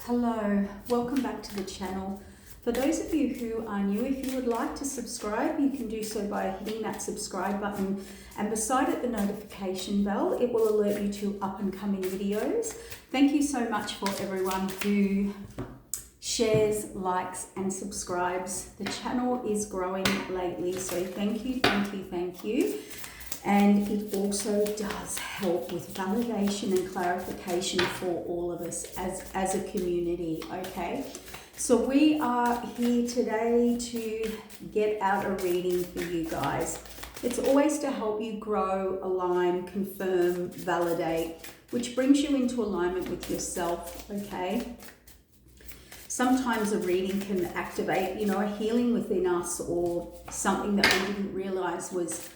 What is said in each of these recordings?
Hello, welcome back to the channel. For those of you who are new, if you would like to subscribe, you can do so by hitting that subscribe button, and beside it the notification bell. It will alert you to up and coming videos. Thank you so much for everyone who shares, likes and subscribes. The channel is growing lately, so thank you, thank you, thank you. And it also does help with validation and clarification for all of us as a community, okay? So we are here today to get out a reading for you guys. It's always to help you grow, align, confirm, validate, which brings you into alignment with yourself, okay? Sometimes a reading can activate, a healing within us or something that we didn't realize was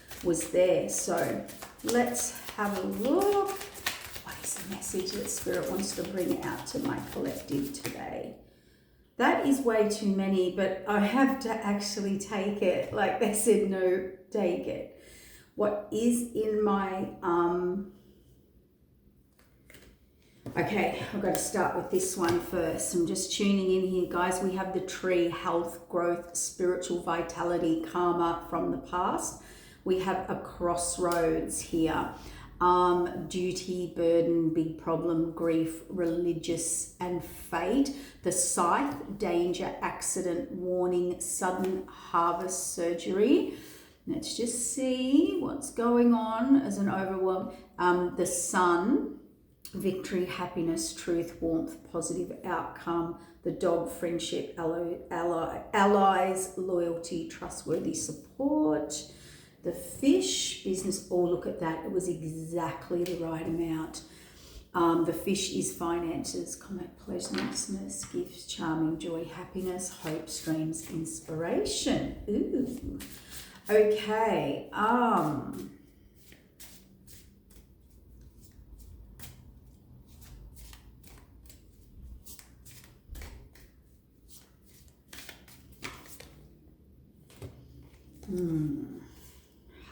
there. So let's have a look. What is the message that Spirit wants to bring out to my collective today? That is way too many, but I have to actually take it. Like they said, no, take it. What is in my okay, I've got to start with this one first. I'm just tuning in here, guys. We have the tree, health, growth, spiritual vitality, karma from the past. We have a crossroads here. Duty, burden, big problem, grief, religious, and fate. The scythe, danger, accident, warning, sudden harvest, surgery. Let's just see what's going on as an overwhelm. The sun, victory, happiness, truth, warmth, positive outcome. The dog, friendship, allies, loyalty, trustworthy support. The fish, business. Oh, look at that. It was exactly the right amount. The fish is finances, comment, pleasantness, gifts, charming, joy, happiness, hope, streams, inspiration. Ooh. Okay.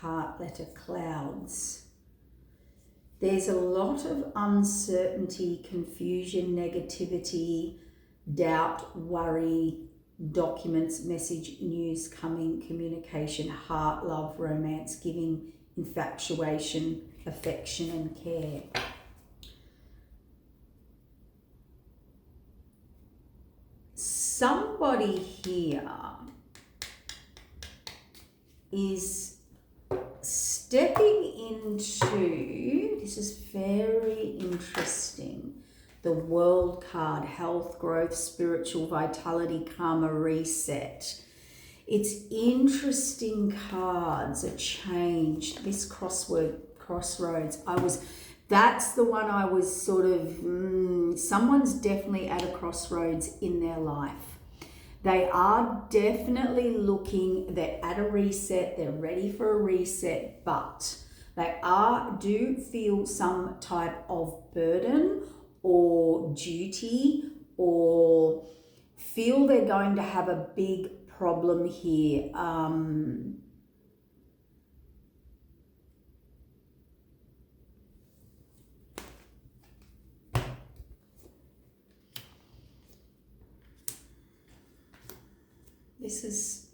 Heart letter, clouds. There's a lot of uncertainty, confusion, negativity, doubt, worry, documents, message, news coming, communication, heart, love, romance, giving, infatuation, affection and care. Somebody here is stepping into, this is very interesting, the World card, health, growth, spiritual vitality, karma, reset. It's interesting cards, a change, this crossroads. That's the one I was sort of, someone's definitely at a crossroads in their life. They are definitely looking, they're at a reset, they're ready for a reset, but they do feel some type of burden or duty, or feel they're going to have a big problem here. This is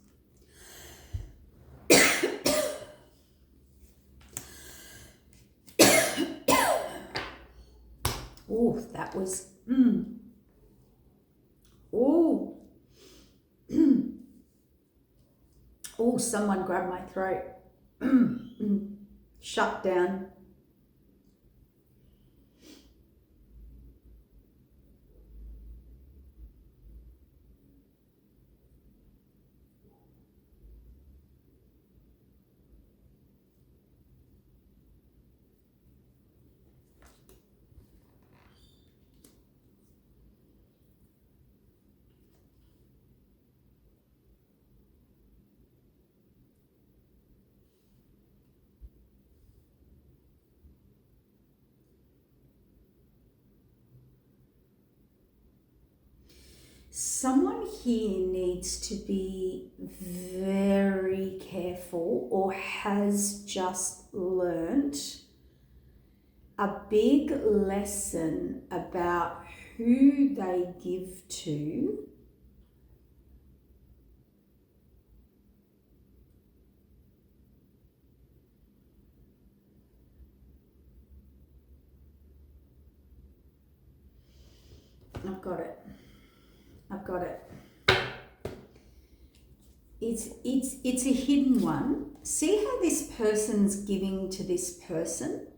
oh, that was oh oh, someone grabbed my throat. Shut down. Someone here needs to be very careful, or has just learnt a big lesson about who they give to I've got it. It's a hidden one. See how this person's giving to this person?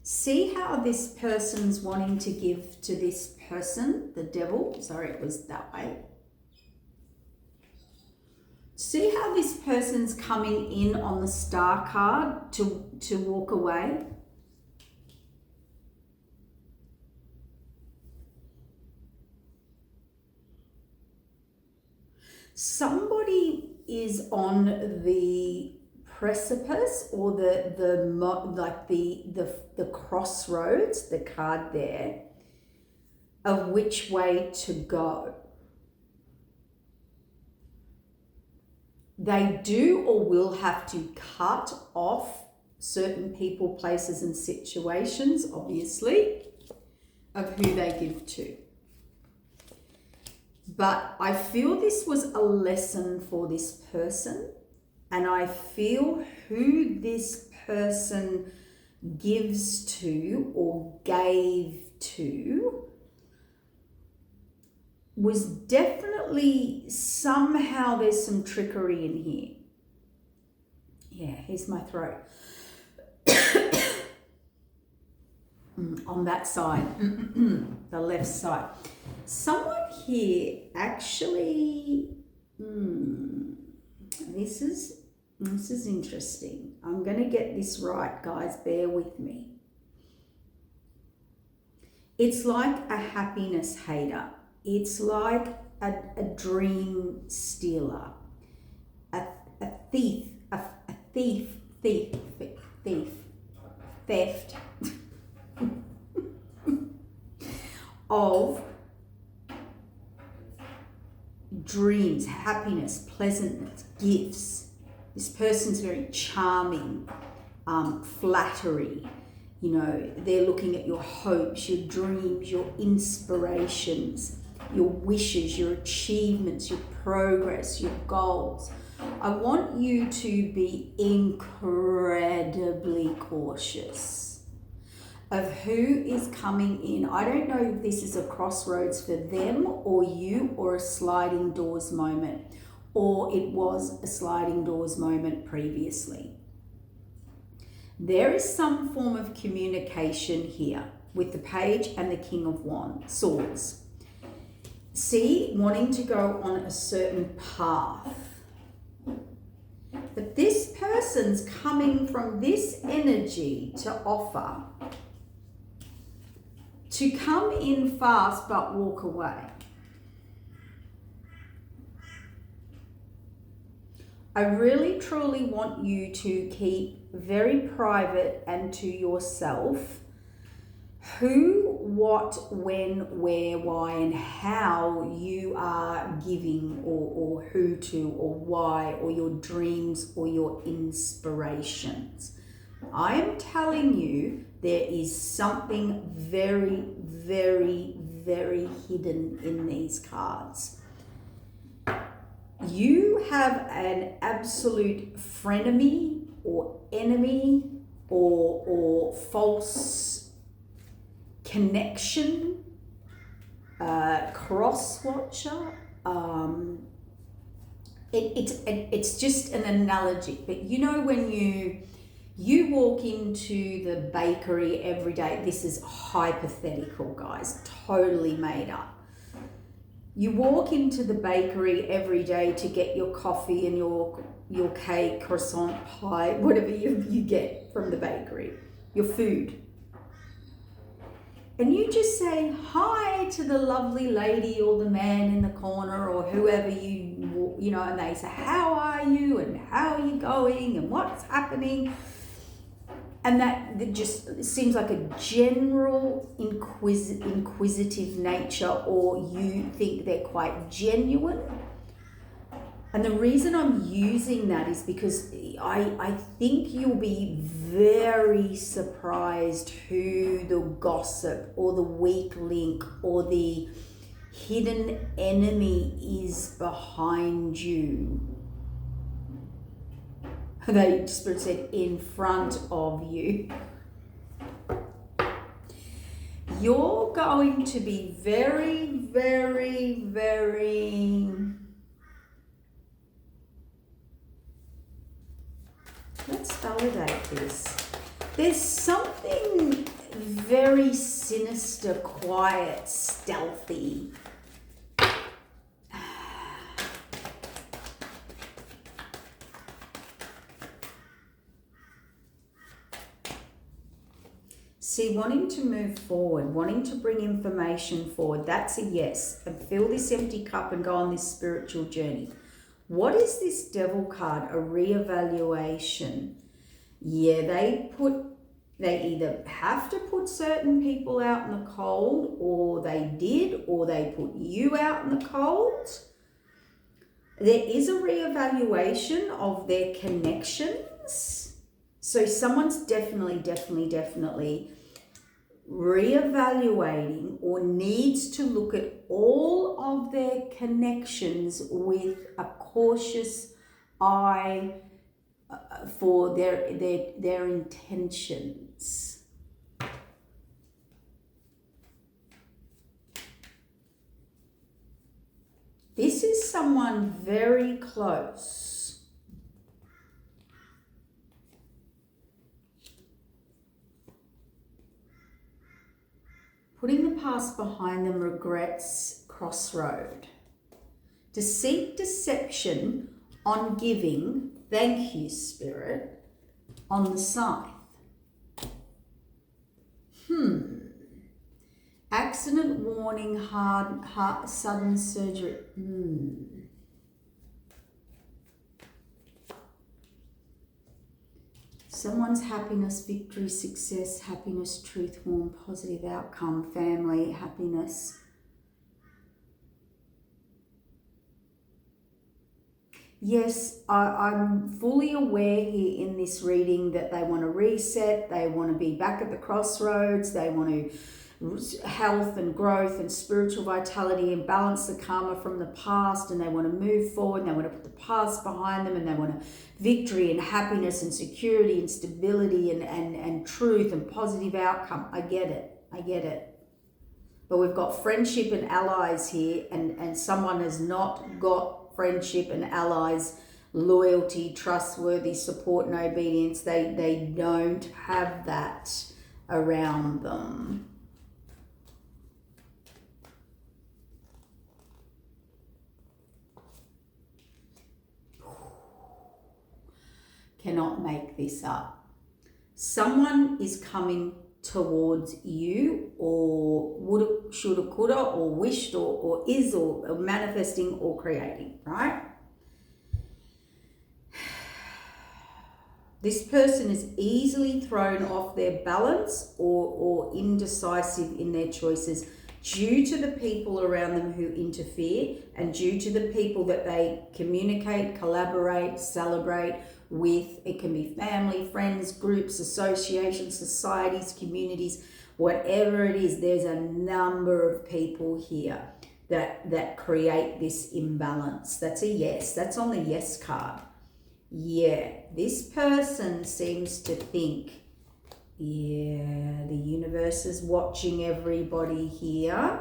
See how this person's wanting to give to this person, the devil. Sorry, it was that way. See how this person's coming in on the star card to walk away? Somebody is on the precipice or the crossroads, the card there, of which way to go. They do or will have to cut off certain people, places and situations, obviously, of who they give to. But I feel this was a lesson for this person, and I feel who this person gives to or gave to was definitely, somehow there's some trickery in here. Yeah, here's my throat. On that side, the left side. Someone here actually, this is interesting. I'm going to get this right, guys. Bear with me. It's like a happiness hater. It's like a dream stealer, a thief, theft of dreams, happiness, pleasantness, gifts. This person's very charming, flattery. You know, they're looking at your hopes, your dreams, your inspirations, your wishes, your achievements, your progress, your goals. I want you to be incredibly cautious of who is coming in. I don't know if this is a crossroads for them or you, or a sliding doors moment, or it was a sliding doors moment previously. There is some form of communication here with the Page and the King of Swords. See, wanting to go on a certain path. But this person's coming from this energy to offer to come in fast but walk away. I really truly want you to keep very private and to yourself who, what, when, where, why, and how you are giving, or who to, or why, or your dreams or your inspirations. I am telling you, there is something very, very, very hidden in these cards. You have an absolute frenemy or enemy or false connection, cross-watcher. It's just an analogy, but you know when you walk into the bakery every day, this is hypothetical, guys, totally made up. You walk into the bakery every day to get your coffee and your cake, croissant, pie, whatever you get from the bakery, your food. And you just say hi to the lovely lady or the man in the corner or whoever you know, and they say, how are you and how are you going and what's happening? And that just seems like a general inquisitive nature, or you think they're quite genuine. And the reason I'm using that is because I think you'll be very surprised who the gossip or the weak link or the hidden enemy is behind you. The Spirit said in front of you. You're going to be very, very, very... Let's validate this. There's something very sinister, quiet, stealthy. See, wanting to move forward, wanting to bring information forward, that's a yes. And fill this empty cup and go on this spiritual journey. What is this Devil card? A reevaluation. Yeah, they either have to put certain people out in the cold, or they did, or they put you out in the cold. There is a reevaluation of their connections. So someone's definitely reevaluating or needs to look at all of their connections with a cautious eye for their intentions. This is someone very close. Putting the past behind them, regrets, crossroad. To seek deception on giving, thank you, Spirit, on the scythe. Accident warning, heart, sudden surgery. Someone's happiness, victory, success, happiness, truth, warm, positive outcome, family, happiness. Yes, I'm fully aware here in this reading that they want to reset, they want to be back at the crossroads, they want to health and growth and spiritual vitality and balance the karma from the past, and they want to move forward, and they want to put the past behind them, and they want victory and happiness and security and stability and truth and positive outcome. I get it. But we've got friendship and allies here, and someone has not got friendship and allies, loyalty, trustworthy, support and obedience. They don't have that around them. Cannot make this up. Someone is coming towards you, or woulda, shoulda, coulda, or wished, or is, or manifesting, or creating, right? This person is easily thrown off their balance or indecisive in their choices due to the people around them who interfere, and due to the people that they communicate, collaborate, celebrate with. It can be family, friends, groups, associations, societies, communities, whatever it is. There's a number of people here that create this imbalance. That's a yes. That's on the yes card. Yeah, this person seems to think, yeah, the universe is watching everybody here.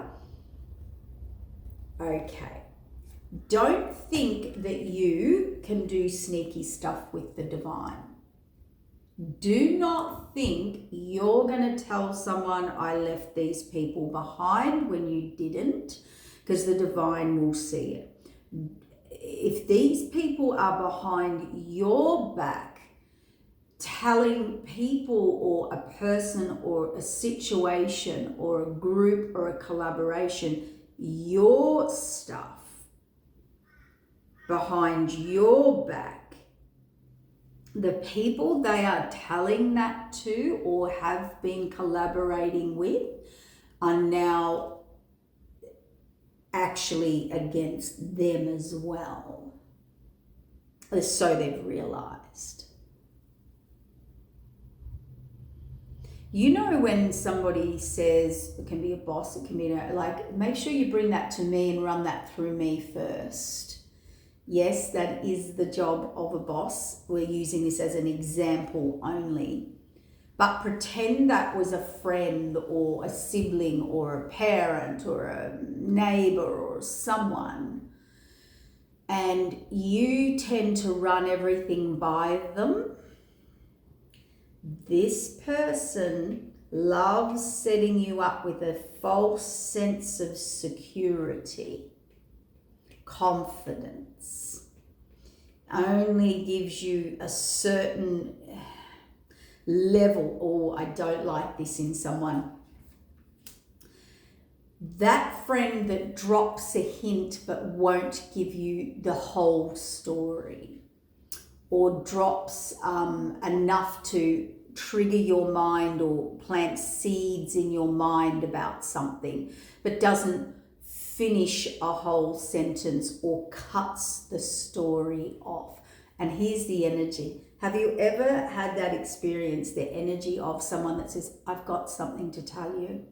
Okay. Don't think that you can do sneaky stuff with the divine. Do not think you're going to tell someone, I left these people behind, when you didn't, because the divine will see it. If these people are behind your back, telling people or a person or a situation or a group or a collaboration your stuff behind your back, the people they are telling that to or have been collaborating with are now actually against them as well. So they've realized. You know, when somebody says, it can be a boss, it can be, like, make sure you bring that to me and run that through me first. Yes, that is the job of a boss. We're using this as an example only. But pretend that was a friend or a sibling or a parent or a neighbor or someone, and you tend to run everything by them. This person loves setting you up with a false sense of security, confidence. Only gives you a certain level, or I don't like this in someone. That friend that drops a hint but won't give you the whole story, or drops enough to trigger your mind or plant seeds in your mind about something, but doesn't finish a whole sentence or cuts the story off. And here's the energy. Have you ever had that experience, the energy of someone that says, I've got something to tell you,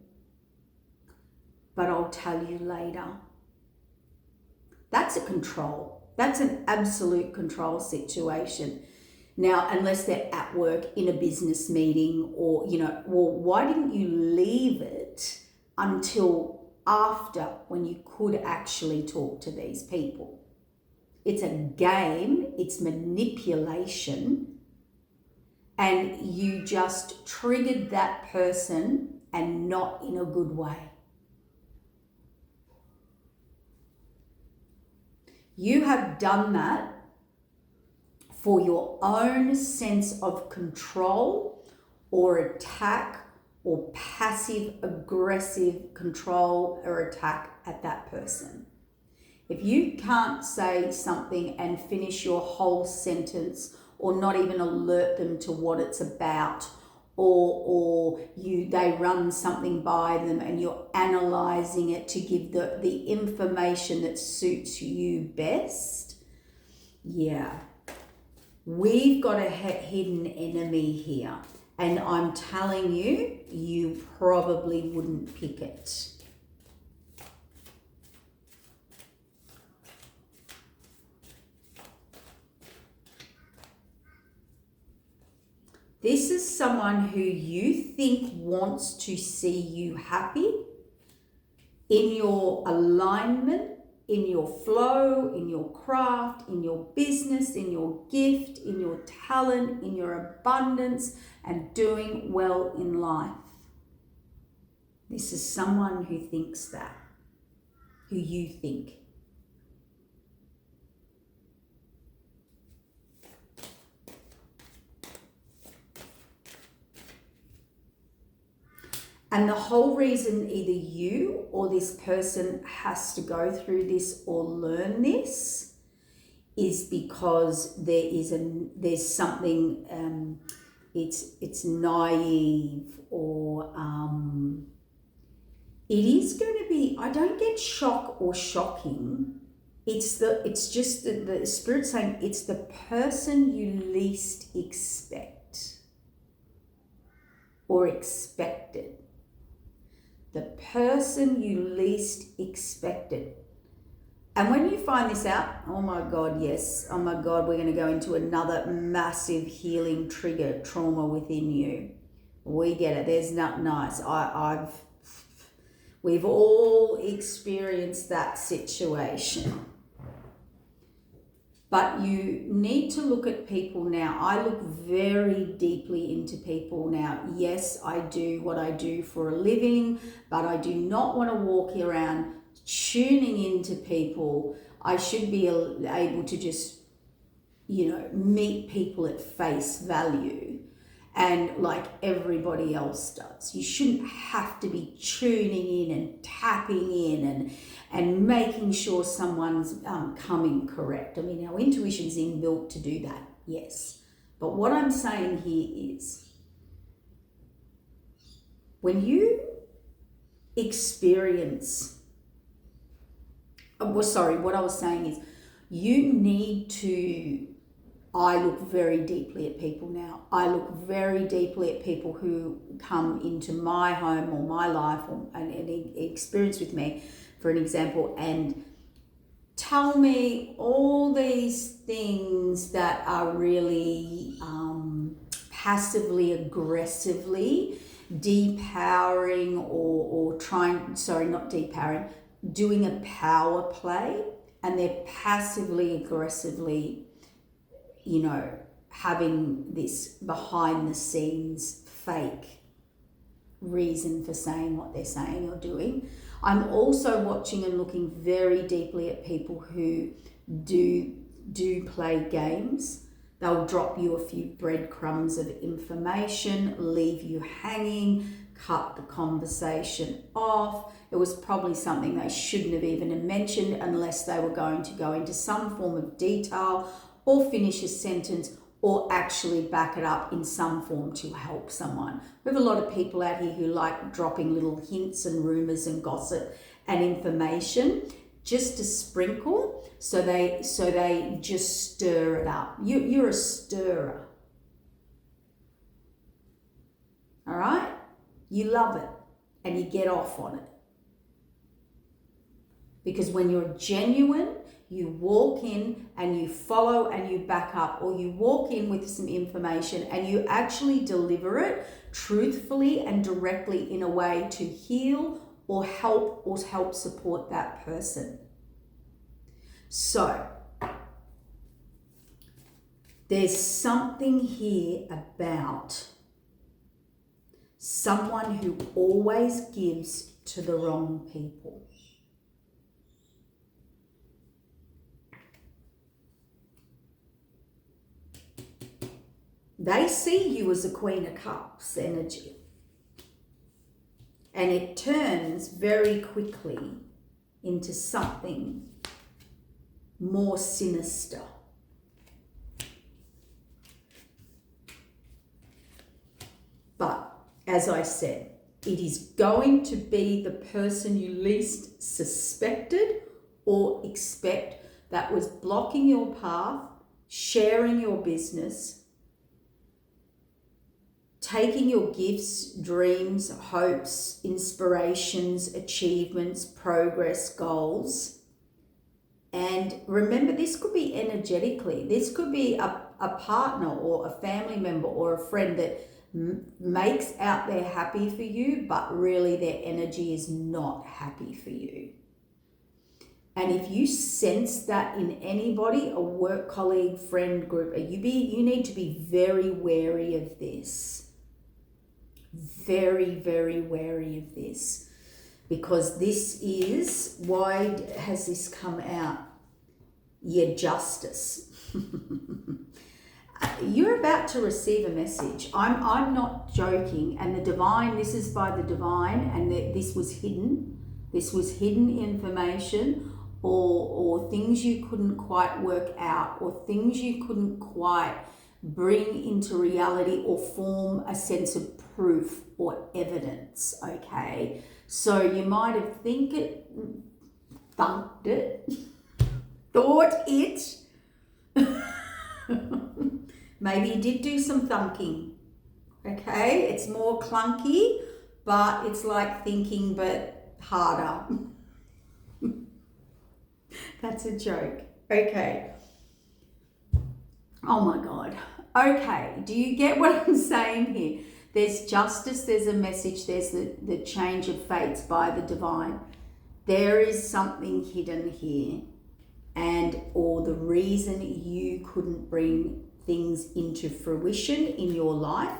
but I'll tell you later? That's a control. That's an absolute control situation. Now, unless they're at work in a business meeting, or, well, why didn't you leave it until after, when you could actually talk to these people? It's a game, it's manipulation, and you just triggered that person, and not in a good way. You have done that for your own sense of control or attack, or passive aggressive control or attack at that person. If you can't say something and finish your whole sentence, or not even alert them to what it's about, or they run something by them and you're analysing it to give the information that suits you best, yeah. We've got a hidden enemy here, and I'm telling you, you probably wouldn't pick it. This is someone who you think wants to see you happy, in your alignment, in your flow, in your craft, in your business, in your gift, in your talent, in your abundance, and doing well in life. This is someone who thinks that, who you think. And the whole reason either you or this person has to go through this or learn this is because there's something, it's naive, or it is going to be, I don't get shock or shocking. It's just the Spirit saying it's the person you least expect or expected. The person you least expected. And when you find this out, oh my God, yes, oh my God, we're going to go into another massive healing trigger, trauma within you. We get it. There's not nice. We've all experienced that situation. But you need to look at people now. I look very deeply into people now. Yes, I do what I do for a living, but I do not want to walk around tuning into people. I should be able to just, meet people at face value, and like everybody else does. You shouldn't have to be tuning in and tapping in and making sure someone's coming correct. I mean, our intuition's inbuilt to do that, yes. But what I'm saying here is, when you experience, what I was saying is, you need to I look very deeply at people now. I look very deeply at people who come into my home or my life or an experience with me, for an example, and tell me all these things that are really passively aggressively depowering or not depowering, doing a power play, and they're passively aggressively, having this behind the scenes fake reason for saying what they're saying or doing. I'm also watching and looking very deeply at people who do play games. They'll drop you a few breadcrumbs of information, leave you hanging, cut the conversation off. It was probably something they shouldn't have even mentioned unless they were going to go into some form of detail or finish a sentence or actually back it up in some form to help someone. We have a lot of people out here who like dropping little hints and rumours and gossip and information just to sprinkle, so they just stir it up. You're a stirrer. All right? You love it and you get off on it. Because when you're genuine, you walk in and you follow and you back up, or you walk in with some information and you actually deliver it truthfully and directly in a way to heal or help support that person. So, there's something here about someone who always gives to the wrong people. They see you as a Queen of Cups energy. And it turns very quickly into something more sinister. But as I said, it is going to be the person you least suspected or expect that was blocking your path, sharing your business, taking your gifts, dreams, hopes, inspirations, achievements, progress, goals. And remember, this could be energetically. This could be a partner or a family member or a friend that makes out they're happy for you, but really their energy is not happy for you. And if you sense that in anybody, a work colleague, friend group, you need to be very wary of this. Very, very wary of this, because this is, why has this come out? Your justice. You're about to receive a message. I'm not joking. And the divine, this is by the divine, and this was hidden. This was hidden information, or things you couldn't quite work out, or things you couldn't quite bring into reality or form a sense of proof or evidence, okay? So you might have thought it. Maybe you did do some thunking, okay? It's more clunky, but it's like thinking, but harder. That's a joke, okay? Oh my God. Okay, do you get what I'm saying here? There's justice, there's a message, there's the change of fates by the divine. There is something hidden here, or the reason you couldn't bring things into fruition in your life,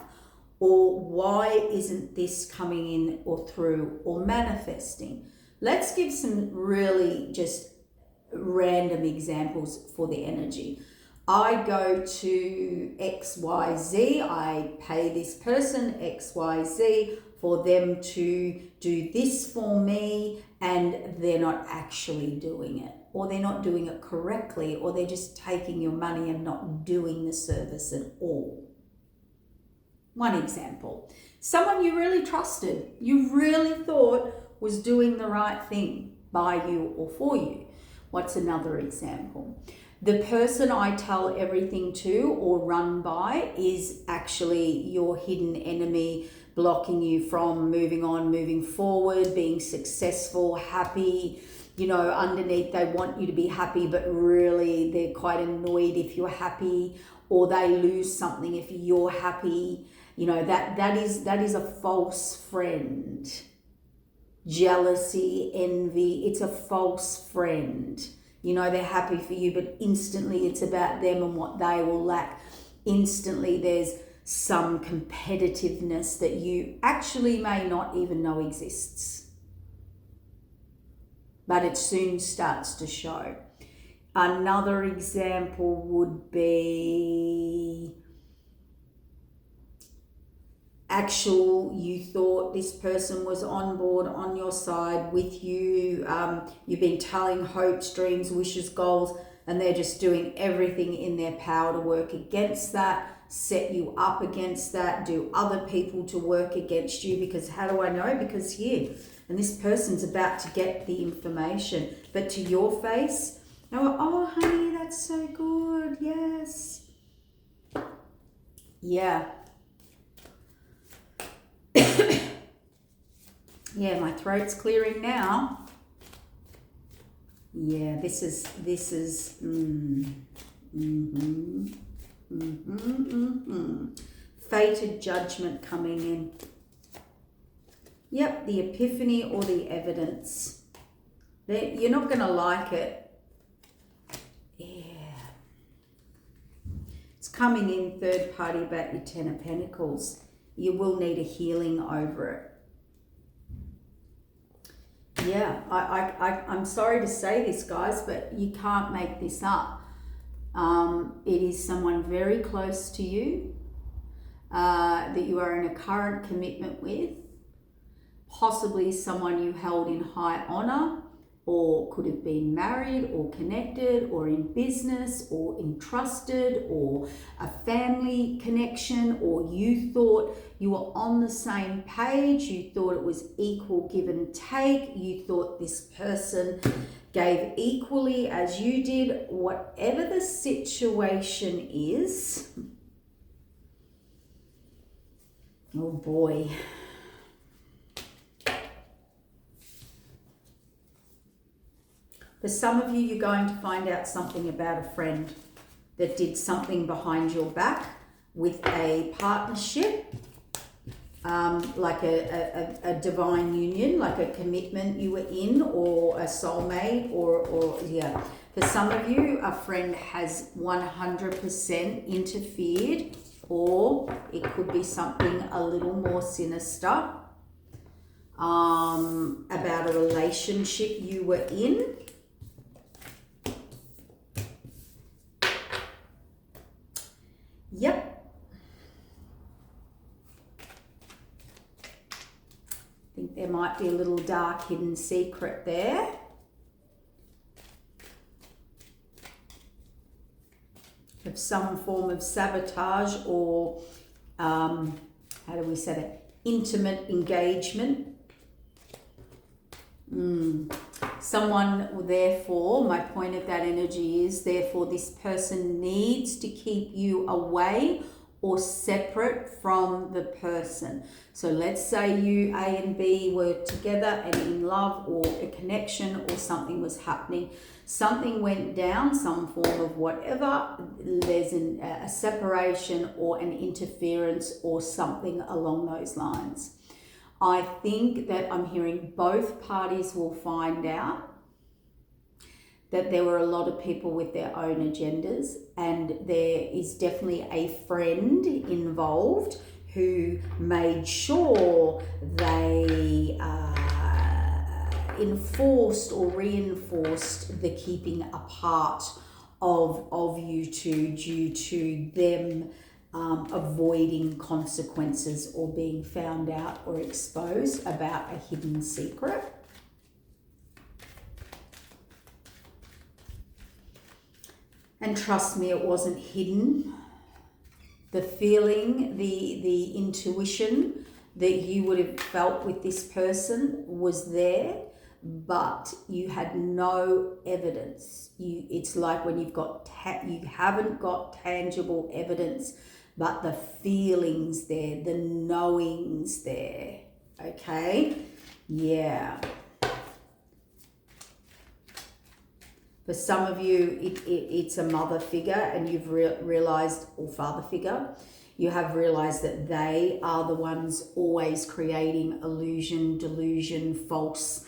or why isn't this coming in or through or manifesting. Let's give some really just random examples for the energy. I go to XYZ, I pay this person XYZ for them to do this for me, and they're not actually doing it, or they're not doing it correctly, or they're just taking your money and not doing the service at all. One example, someone you really trusted, you really thought was doing the right thing by you or for you. What's another example? The person I tell everything to or run by is actually your hidden enemy, blocking you from moving on, moving forward, being successful, happy. You know, underneath they want you to be happy, but really they're quite annoyed if you're happy, or they lose something if you're happy. You know, that is a false friend. Jealousy, envy, it's a false friend. You know, they're happy for you, but instantly it's about them and what they will lack. Instantly there's some competitiveness that you actually may not even know exists. But it soon starts to show. Another example would be you thought this person was on board, on your side, with you. You've been telling hopes, dreams, wishes, goals, and they're just doing everything in their power to work against that, set you up against that, do other people to work against you. Because how do I know? Because here, and this person's about to get the information, but to your face, they were, oh honey, that's so good, yes. Yeah. Yeah, my throat's clearing now. Yeah, this is fated judgment coming in. Yep, the epiphany or the evidence. You're not going to like it. Yeah. It's coming in third party about your Ten of Pentacles. You will need a healing over it. Yeah, I'm sorry to say this, guys, but you can't make this up. It is someone very close to you that you are in a current commitment with, possibly someone you held in high honor, or could have been married or connected or in business or entrusted or a family connection, or you thought you were on the same page, you thought it was equal give and take, you thought this person gave equally as you did. Whatever the situation is, oh boy. For some of you, you're going to find out something about a friend that did something behind your back with a partnership, like a divine union, like a commitment you were in, or a soulmate, or yeah. For some of you, a friend has 100% interfered, or it could be something a little more sinister about a relationship you were in. Yep. I think there might be a little dark hidden secret there. Of some form of sabotage or, how do we say that? Intimate engagement. Someone, therefore, my point of that energy is, therefore, this person needs to keep you away or separate from the person. So let's say you, A and B, were together and in love, or a connection, or something was happening. Something went down, some form of whatever. There's a separation or an interference or something along those lines. I think that I'm hearing both parties will find out that there were a lot of people with their own agendas, and there is definitely a friend involved who made sure they enforced or reinforced the keeping apart of you two, due to them avoiding consequences or being found out or exposed about a hidden secret. And trust me, it wasn't hidden. The feeling, the intuition that you would have felt with this person was there, but you had no evidence. It's like when you've got you haven't got tangible evidence, but the feelings there, the knowings there. Okay, yeah. For some of you, it's a mother figure, and you've realized, or father figure, you have realized that they are the ones always creating illusion, delusion, false,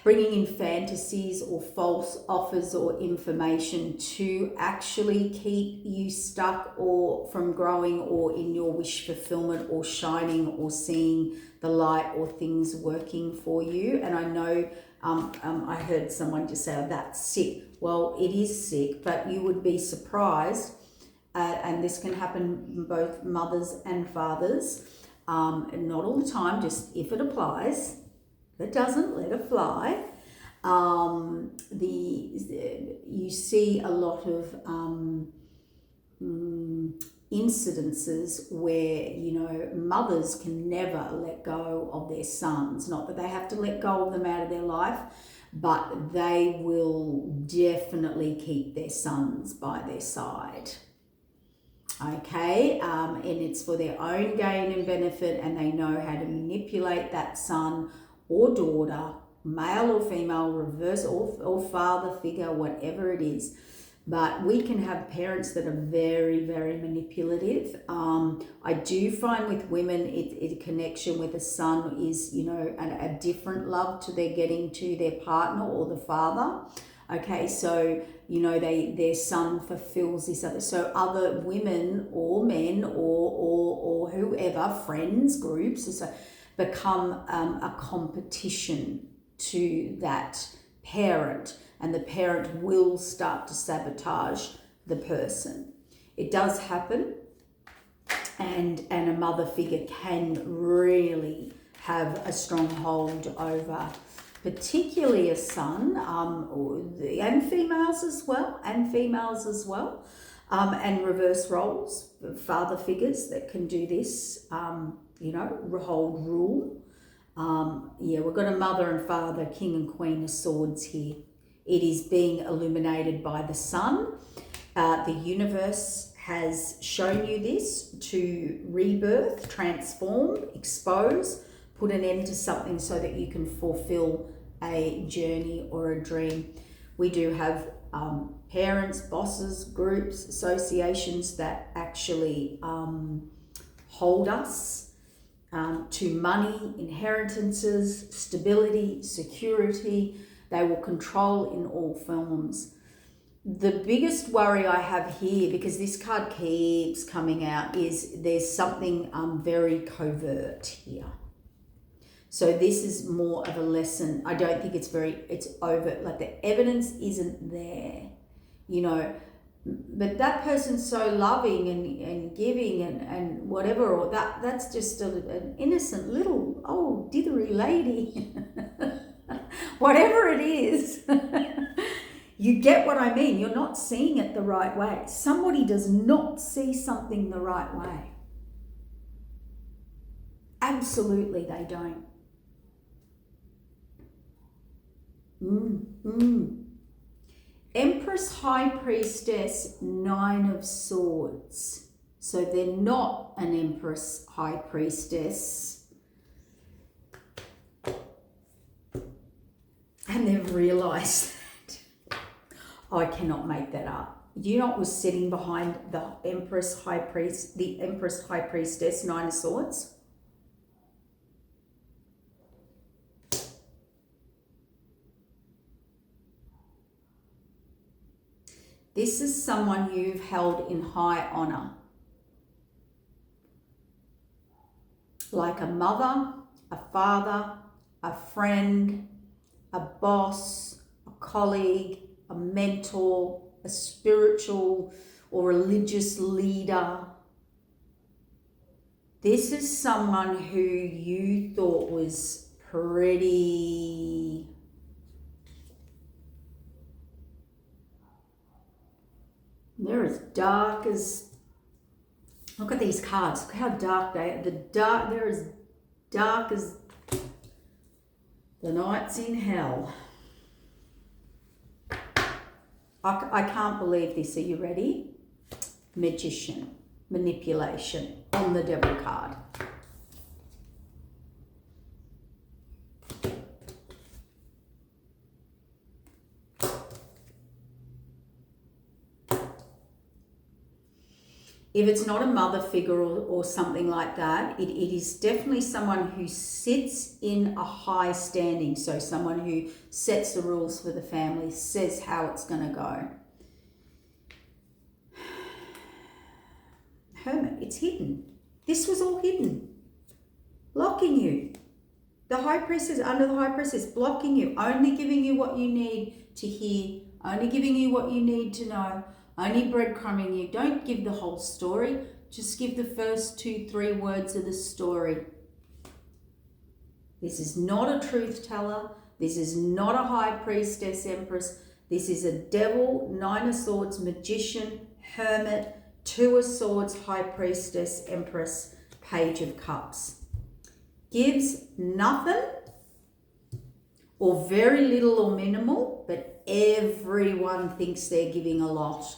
bringing in fantasies or false offers or information to actually keep you stuck or from growing or in your wish fulfillment or shining or seeing the light or things working for you. And I know I heard someone just say, oh, that's sick. Well, it is sick, but you would be surprised, and this can happen both mothers and fathers, not all the time, just if it applies. If it doesn't, let it fly. You see a lot of incidences where, you know, mothers can never let go of their sons. Not that they have to let go of them out of their life, but they will definitely keep their sons by their side. Okay, and it's for their own gain and benefit, and they know how to manipulate that son or daughter, male or female, reverse or father figure, whatever it is. But we can have parents that are very, very manipulative. I do find with women, a connection with a son is, you know, a different love to their getting to their partner or the father. Okay, so, you know, their son fulfills this other. So other women or men or whoever, friends, groups, so become a competition to that parent, and the parent will start to sabotage the person. It does happen, and a mother figure can really have a strong hold over particularly a son, and females as well, and reverse roles, father figures that can do this, you know, hold rule. Yeah, we've got a mother and father, king and queen of swords here. It is being illuminated by the sun. The universe has shown you this to rebirth, transform, expose, put an end to something so that you can fulfill a journey or a dream. We do have parents, bosses, groups, associations that actually hold us to money, inheritances, stability, security. They will control in all forms. The biggest worry I have here, because this card keeps coming out, is there's something very covert here. So this is more of a lesson. I don't think it's overt, like the evidence isn't there, you know, but that person's so loving and giving and whatever, or that's just an innocent little, oh, dithery lady, whatever it is. You get what I mean? You're not seeing it the right way. Somebody does not see something the right way. Absolutely, they don't. Empress, High Priestess, Nine of Swords. So they're not an Empress, High Priestess. And they've realized that. I cannot make that up. Do you know what was sitting behind the Empress, High Priestess, Nine of Swords? This is someone you've held in high honor. Like a mother, a father, a friend, a boss, a colleague, a mentor, a spiritual or religious leader. This is someone who you thought was pretty... They're as dark as... Look at these cards. Look how dark they are. They're as dark as the nights in hell. I can't believe this. Are you ready? Magician, manipulation on the devil card. If it's not a mother figure or something like that, it is definitely someone who sits in a high standing. So someone who sets the rules for the family, says how it's going to go. Hermit, it's hidden. This was all hidden. Blocking you. The high priestess, under the high priestess, blocking you, only giving you what you need to hear, only giving you what you need to know. Only breadcrumbing you. Don't give the whole story. Just give the first 2-3 words of the story. This is not a truth teller. This is not a high priestess empress. This is a devil, 9 of swords, magician, hermit, 2 of swords, high priestess, empress, page of cups. Gives nothing or very little or minimal, but everyone thinks they're giving a lot.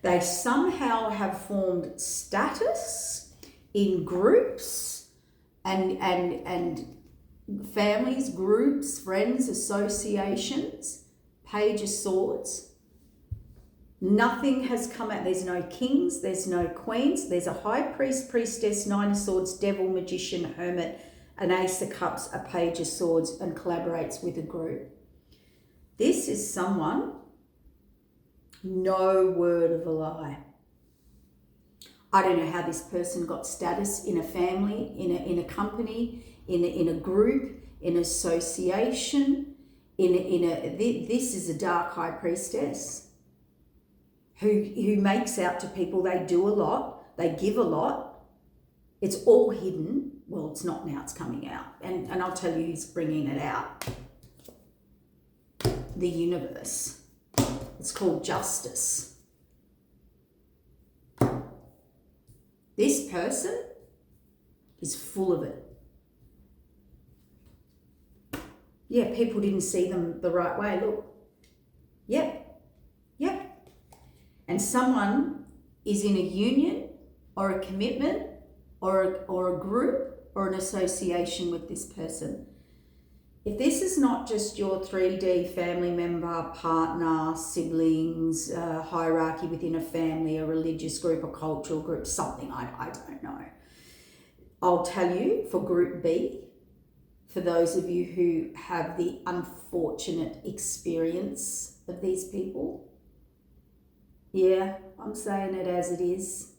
They somehow have formed status in groups and families, groups, friends, associations, page of swords. Nothing has come out. There's no kings, there's no queens. There's a high priest, priestess, 9 of swords, devil, magician, hermit, an ace of cups, a page of swords, and collaborates with a group. This is someone, no word of a lie. I don't know how this person got status in a family, in a company, in a group, in an association. This is a dark high priestess who makes out to people they do a lot, they give a lot. It's all hidden. Well, it's not now, it's coming out. And I'll tell you who's bringing it out. The universe. It's called justice. This person is full of it. Yeah, people didn't see them the right way. Look. Yep. And someone is in a union or a commitment or a group or an association with this person. If this is not just your 3D family member, partner, siblings, hierarchy within a family, a religious group, a cultural group, something, I don't know. I'll tell you, for group B, for those of you who have the unfortunate experience of these people, yeah, I'm saying it as it is.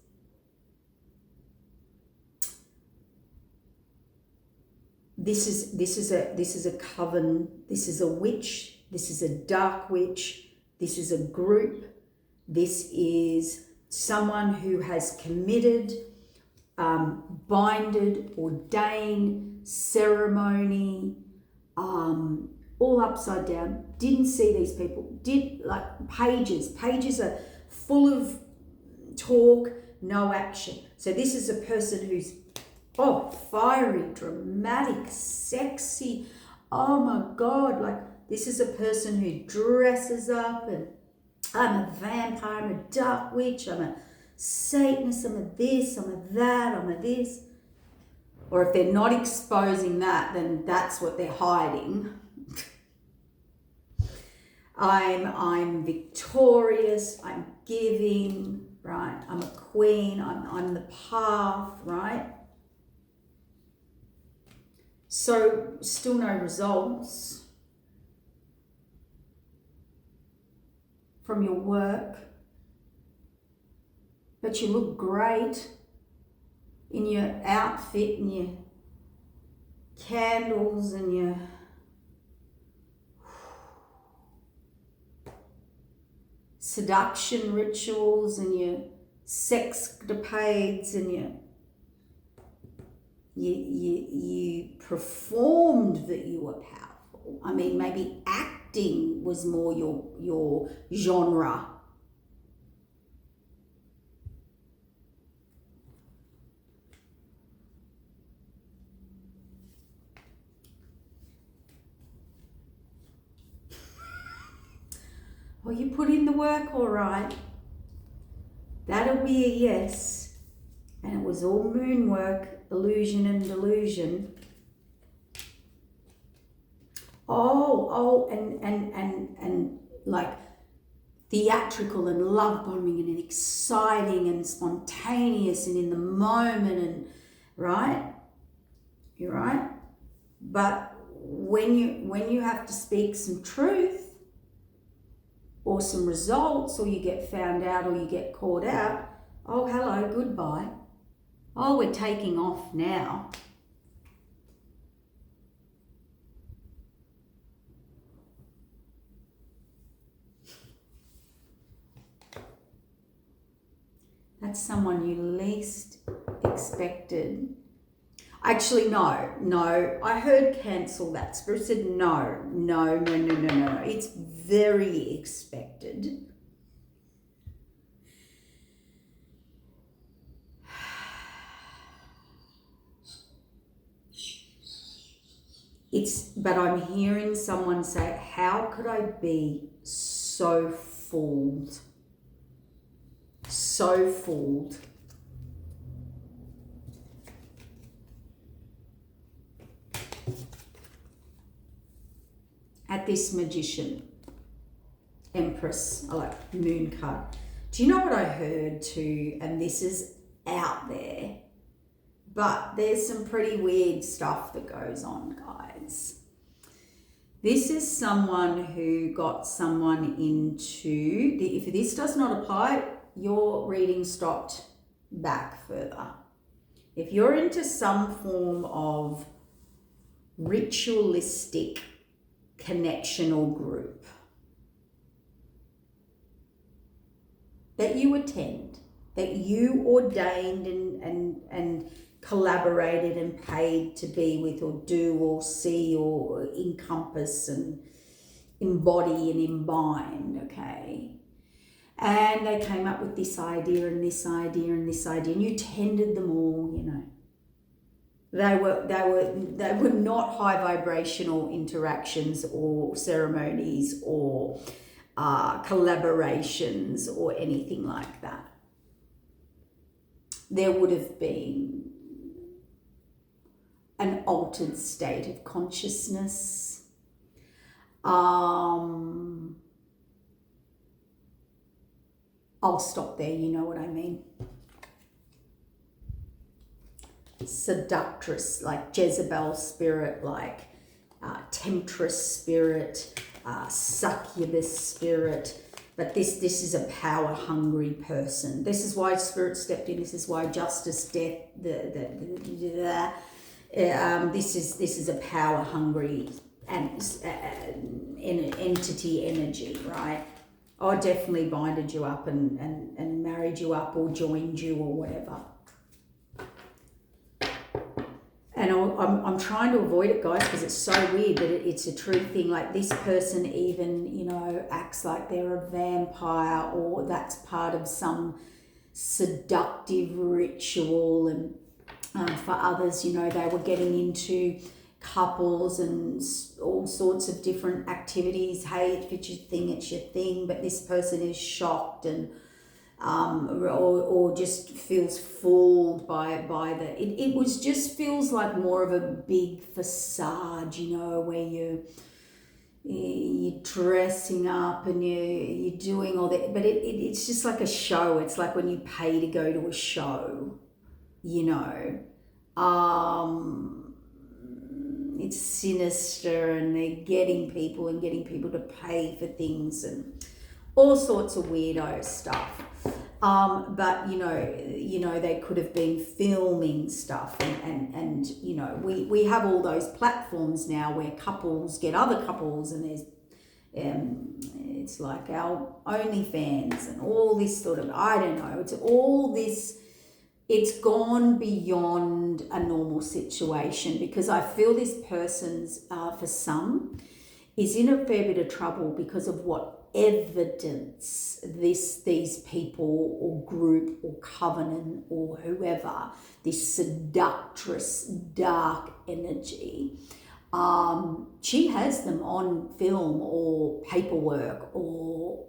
This is a coven. This is a witch. This is a dark witch. This is a group. This is someone who has committed, binded, ordained, ceremony, all upside down. Didn't see these people. Pages are full of talk, no action. So this is a person who's fiery, dramatic, sexy. Oh my God, this is a person who dresses up and I'm a vampire, I'm a dark witch, I'm a Satanist, I'm a this, I'm a that, I'm a this. Or if they're not exposing that, then that's what they're hiding. I'm victorious, I'm giving, right? I'm a queen, I'm the path, right? So still no results from your work, but you look great in your outfit and your candles and your seduction rituals and your sexcapades and you performed that you were powerful. I mean, maybe acting was more your genre. Oh, you put in the work, all right. That'll be a yes. And it was all moon work, illusion and delusion. And like theatrical and love bombing and exciting and spontaneous and in the moment, and right? You're right. But when you have to speak some truth or some results, or you get found out or you get caught out, oh, hello, goodbye. Oh, we're taking off now. That's someone you least expected. Actually, no. I heard cancel that. Spirit said no. It's very expected. But I'm hearing someone say, how could I be so fooled? So fooled. At this magician, Empress, I like moon card. Do you know what I heard too? And this is out there, but there's some pretty weird stuff that goes on, guys. This is someone who got someone into, if this does not apply, your reading stopped back further. If you're into some form of ritualistic connection or group that you attend, that you ordained and collaborated and paid to be with or do or see or encompass and embody and imbind, okay? And they came up with this idea and this idea and this idea, and you tended them all, you know. They were not high vibrational interactions or ceremonies or collaborations or anything like that. There would have been an altered state of consciousness. I'll stop there, you know what I mean. Seductress, like Jezebel spirit, like temptress spirit, succubus spirit. But this is a power hungry person. This is why Spirit stepped in. This is why justice, death, this is a power hungry and entity energy, right? I definitely binded you up and married you up or joined you or whatever. And I'm trying to avoid it, guys, because it's so weird, but it's a true thing. Like this person even, you know, acts like they're a vampire, or that's part of some seductive ritual. And for others, you know, they were getting into couples and all sorts of different activities. Hey, if it's your thing, it's your thing. But this person is shocked and or just feels fooled by the it was just feels like more of a big facade, you know, where you're dressing up and you're doing all that, but it's just like a show. It's like when you pay to go to a show, you know. It's sinister, and they're getting people to pay for things and all sorts of weirdo stuff. But you know, they could have been filming stuff, and you know, we have all those platforms now where couples get other couples, and there's it's like our OnlyFans and all this sort of, I don't know, it's all this. It's gone beyond a normal situation, because I feel this person's, for some, is in a fair bit of trouble because of what evidence these people or group or covenant or whoever, this seductress dark energy, she has them on film or paperwork or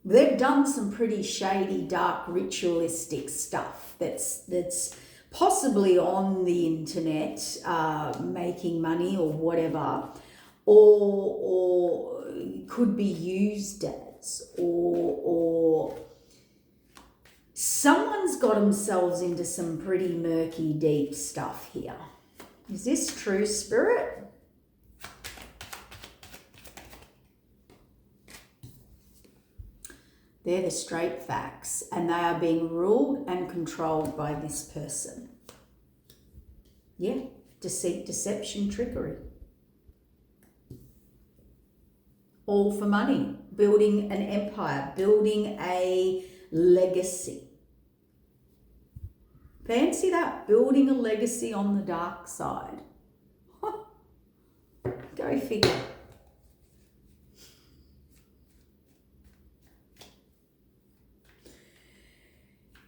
They've done some pretty shady, dark, ritualistic stuff that's possibly on the internet, making money or whatever, or could be used as, or someone's got themselves into some pretty murky, deep stuff here. Is this true, Spirit? They're the straight facts, and they are being ruled and controlled by this person. Yeah, deceit, deception, trickery. All for money, building an empire, building a legacy. Fancy that, building a legacy on the dark side. Huh. Go figure.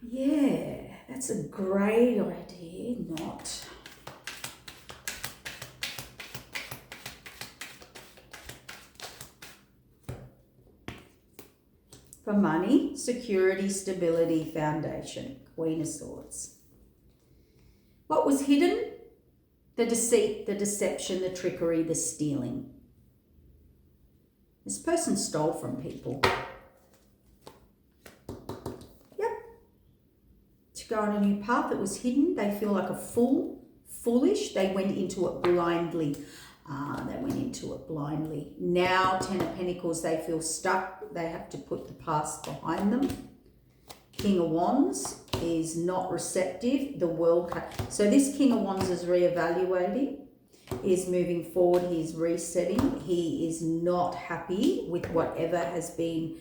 Yeah, that's a great idea, not. For money, security, stability, foundation, Queen of Swords. What was hidden? The deceit, the deception, the trickery, the stealing. This person stole from people. Go on a new path that was hidden. They feel like a fool, foolish. They went into it blindly. Now, Ten of Pentacles, they feel stuck. They have to put the past behind them. King of Wands is not receptive. The World card. So this King of Wands is reevaluating, is moving forward. He's resetting. He is not happy with whatever has been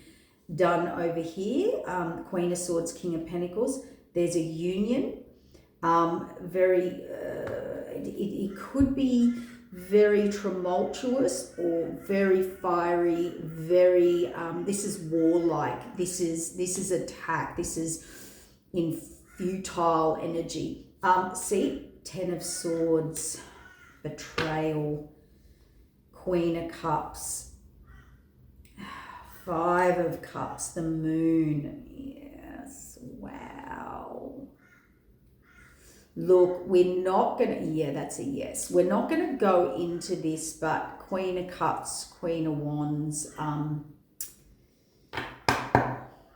done over here. Queen of Swords, King of Pentacles. There's a union, it could be very tumultuous or very fiery, very, this is warlike, this is attack, this is in futile energy. See, Ten of Swords, betrayal, Queen of Cups, Five of Cups, the Moon, yes, wow. Look, we're not going to, yeah, that's a yes. We're not going to go into this, but Queen of Cups, Queen of Wands,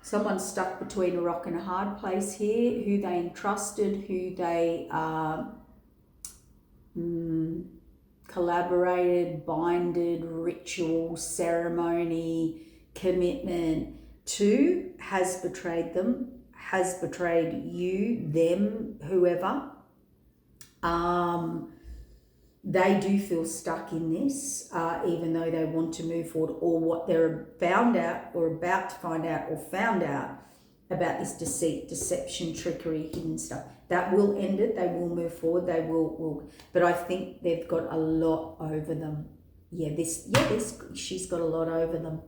someone's stuck between a rock and a hard place here, who they entrusted, who they collaborated, binded, ritual, ceremony, commitment to, has betrayed them, has betrayed you, them, whoever. They do feel stuck in this, even though they want to move forward, or what they're found out or about to find out or found out about this deceit, deception, trickery, hidden stuff. That will end it. They will move forward. They will. But I think they've got a lot over them. She's got a lot over them.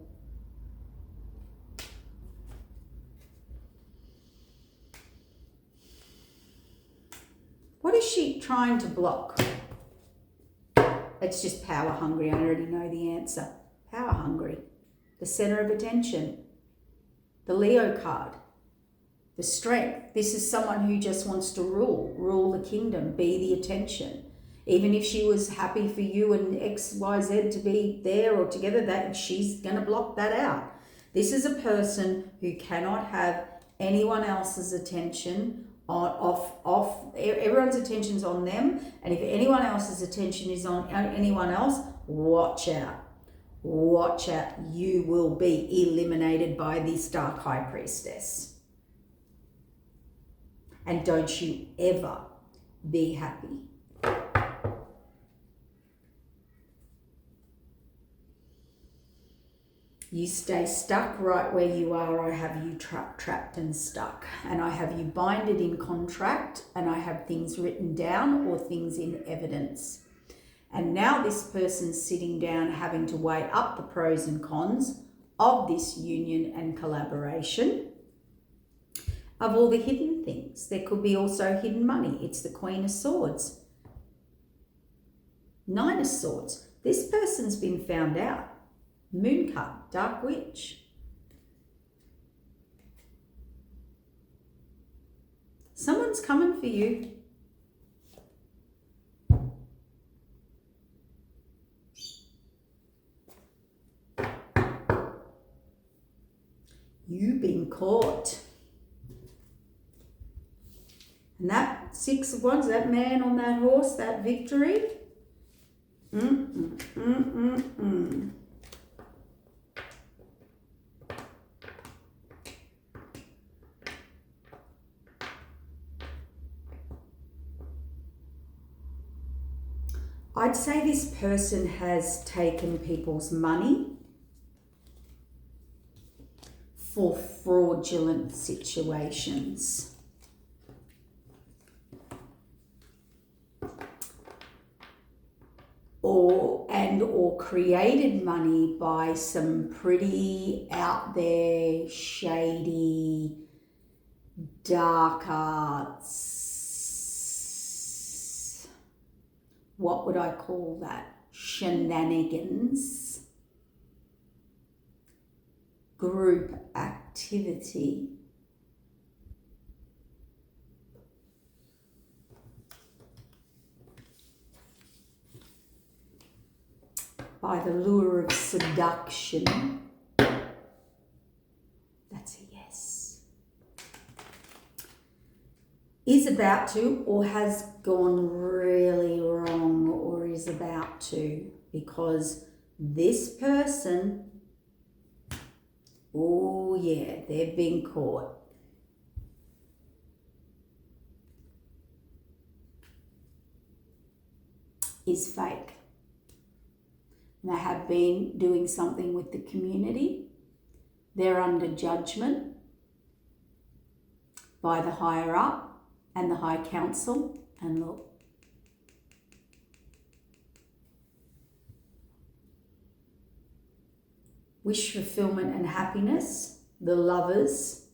What is she trying to block? It's just power hungry. I already know the answer. Power hungry. The center of attention. The Leo card. The strength. This is someone who just wants to rule the kingdom, be the attention. Even if she was happy for you and X, Y, Z to be there or together, that she's going to block that out. This is a person who cannot have anyone else's attention off. Everyone's attention's on them, and if anyone else's attention is on anyone else, watch out. Watch out. You will be eliminated by this dark high priestess. And don't you ever be happy. You stay stuck right where you are. I have you trapped and stuck. And I have you binded in contract, and I have things written down or things in evidence. And now this person's sitting down having to weigh up the pros and cons of this union and collaboration, of all the hidden things. There could be also hidden money. It's the Queen of Swords. Nine of Swords. This person's been found out. Moon card, dark witch. Something's coming for you. You've been caught. And that 6 of Wands, that man on that horse, that victory. I'd say this person has taken people's money for fraudulent situations. Or created money by some pretty out there, shady, dark arts. What would I call that? Shenanigans. Group activity. By the lure of seduction. That's a yes. Is about to, or has gone really wrong, or is about to, because this person, oh yeah, they've been caught. Is fake. They have been doing something with the community. They're under judgment by the higher up and the High Council. And look, wish fulfillment and happiness, the Lovers,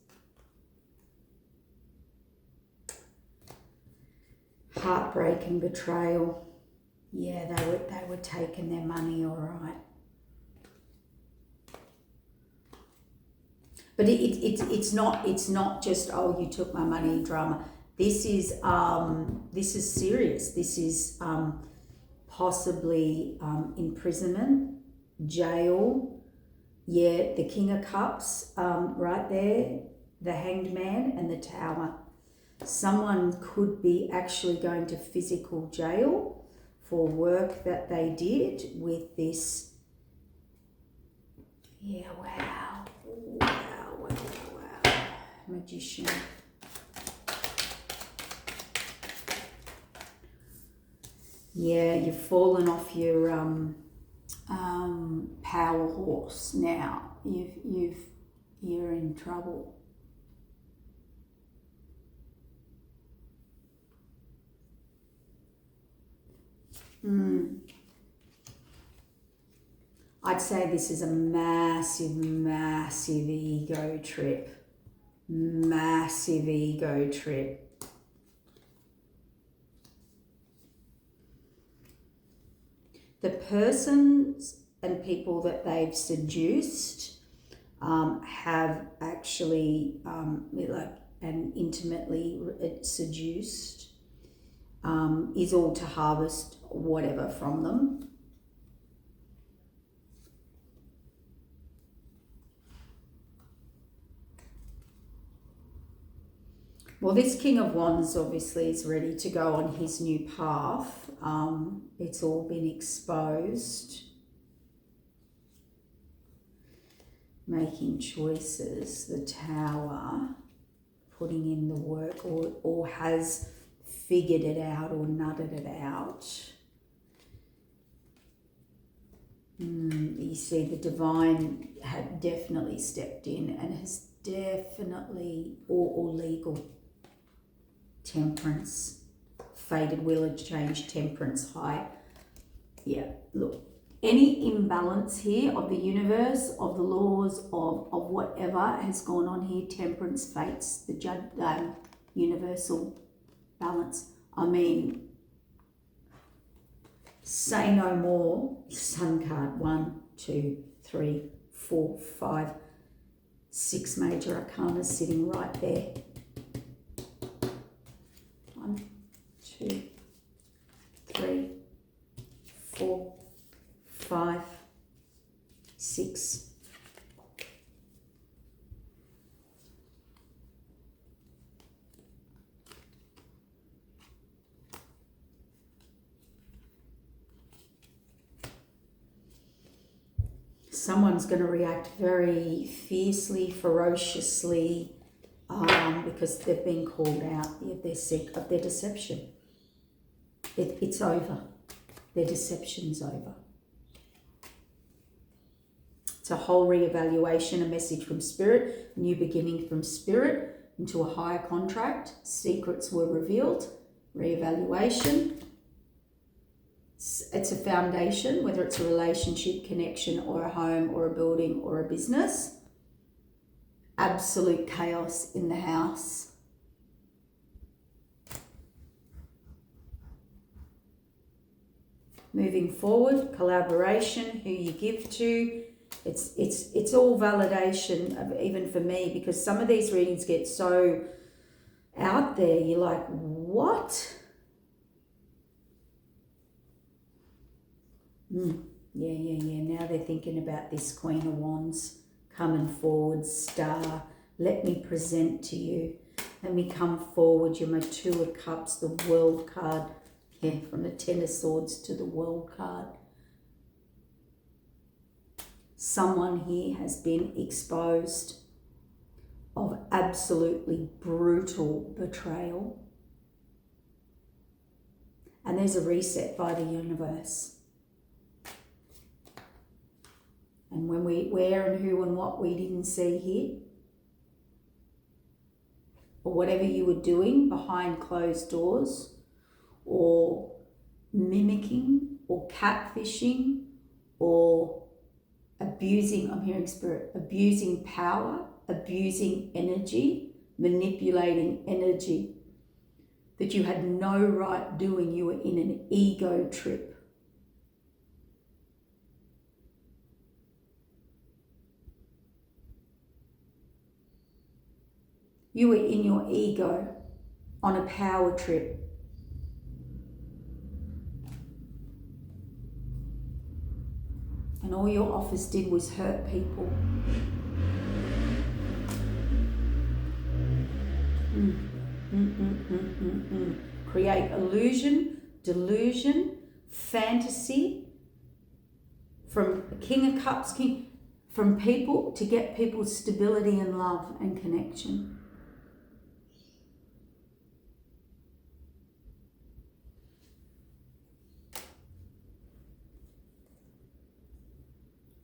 heartbreak and betrayal. Yeah, they were taking their money, all right. But it's not just, oh, you took my money drama. This is serious. This is possibly imprisonment, jail. Yeah, the King of Cups right there, the Hanged Man and the Tower. Someone could be actually going to physical jail for work that they did with this. Yeah, wow. Magician. Yeah, you've fallen off your power horse now. You're in trouble. I'd say this is a massive, massive ego trip. Massive ego trip. The persons and people that they've seduced have actually and intimately seduced is all to harvest whatever from them. Well, this King of Wands obviously is ready to go on his new path. It's all been exposed. Making choices, the Tower, putting in the work, or has figured it out or nutted it out. You see the Divine had definitely stepped in and has definitely, or legal. Temperance, fated wheel of change, Temperance, High. Yeah, look, any imbalance here of the universe, of the laws, of whatever has gone on here, Temperance, fates, the universal balance. I mean, say no more. Sun card, 1, 2, 3, 4, 5, 6 major arcana sitting right there. someone's going to react very fiercely, ferociously, because they've been called out of their deception. It's over. Their deception's over. It's a whole reevaluation, a message from Spirit, a new beginning from Spirit into a higher contract. Secrets were revealed. Reevaluation. It's a foundation, whether it's a relationship, connection, or a home, or a building, or a business. Absolute chaos in the house. Moving forward, collaboration, who you give to. It's all validation, of, even for me, because some of these readings get so out there. You're like, what? Yeah. Now they're thinking about this Queen of Wands coming forward, star. Let me present to you. Let me come forward. You're my Two of Cups, the World card. Yeah, from the Ten of Swords to the World card. Someone here has been exposed of absolutely brutal betrayal. And there's a reset by the universe. And when where and who and what we didn't see here, or whatever you were doing behind closed doors, or mimicking, or catfishing, or abusing, I'm hearing Spirit, abusing power, abusing energy, manipulating energy that you had no right doing. You were in an ego trip. You were in your ego on a power trip. And all your office did was hurt people. Create illusion, delusion, fantasy from King of Cups, from people to get people's stability and love and connection.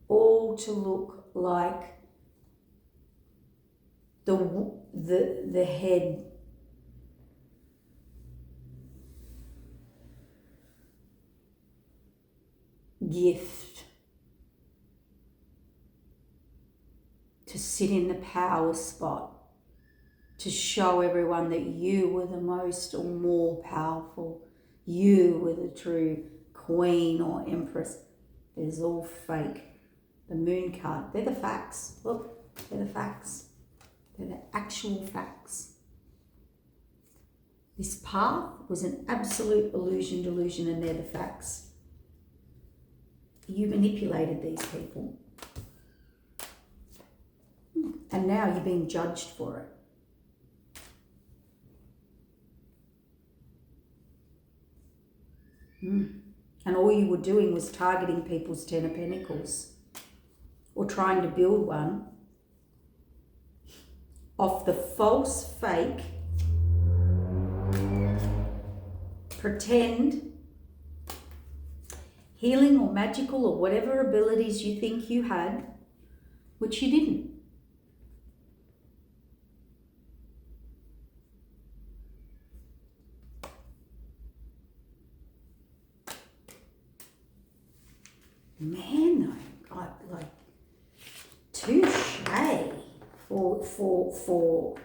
All to look like the head gift to sit in the power spot, to show everyone that you were the most or more powerful, you were the true queen or empress. It's all fake. The Moon card, they're the facts. Look, they're the facts. They're the actual facts. This path was an absolute illusion, delusion, and they're the facts. You manipulated these people. And now you're being judged for it. And all you were doing was targeting people's Ten of Pentacles, or trying to build one off the false, fake, pretend healing or magical or whatever abilities you think you had, which you didn't. Man, though, like, touche for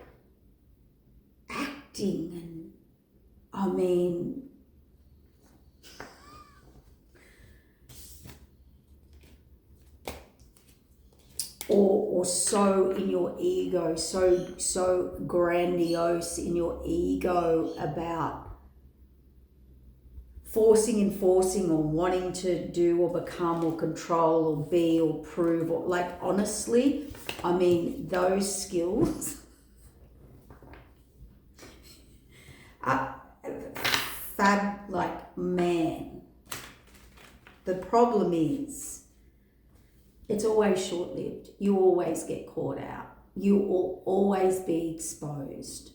acting, and I mean, or so in your ego, so grandiose in your ego about forcing, enforcing, or wanting to do or become or control or be or prove, or like, honestly, I mean, those skills are fab, like, man. The problem is It's always short-lived. You always get caught out. You will always be exposed.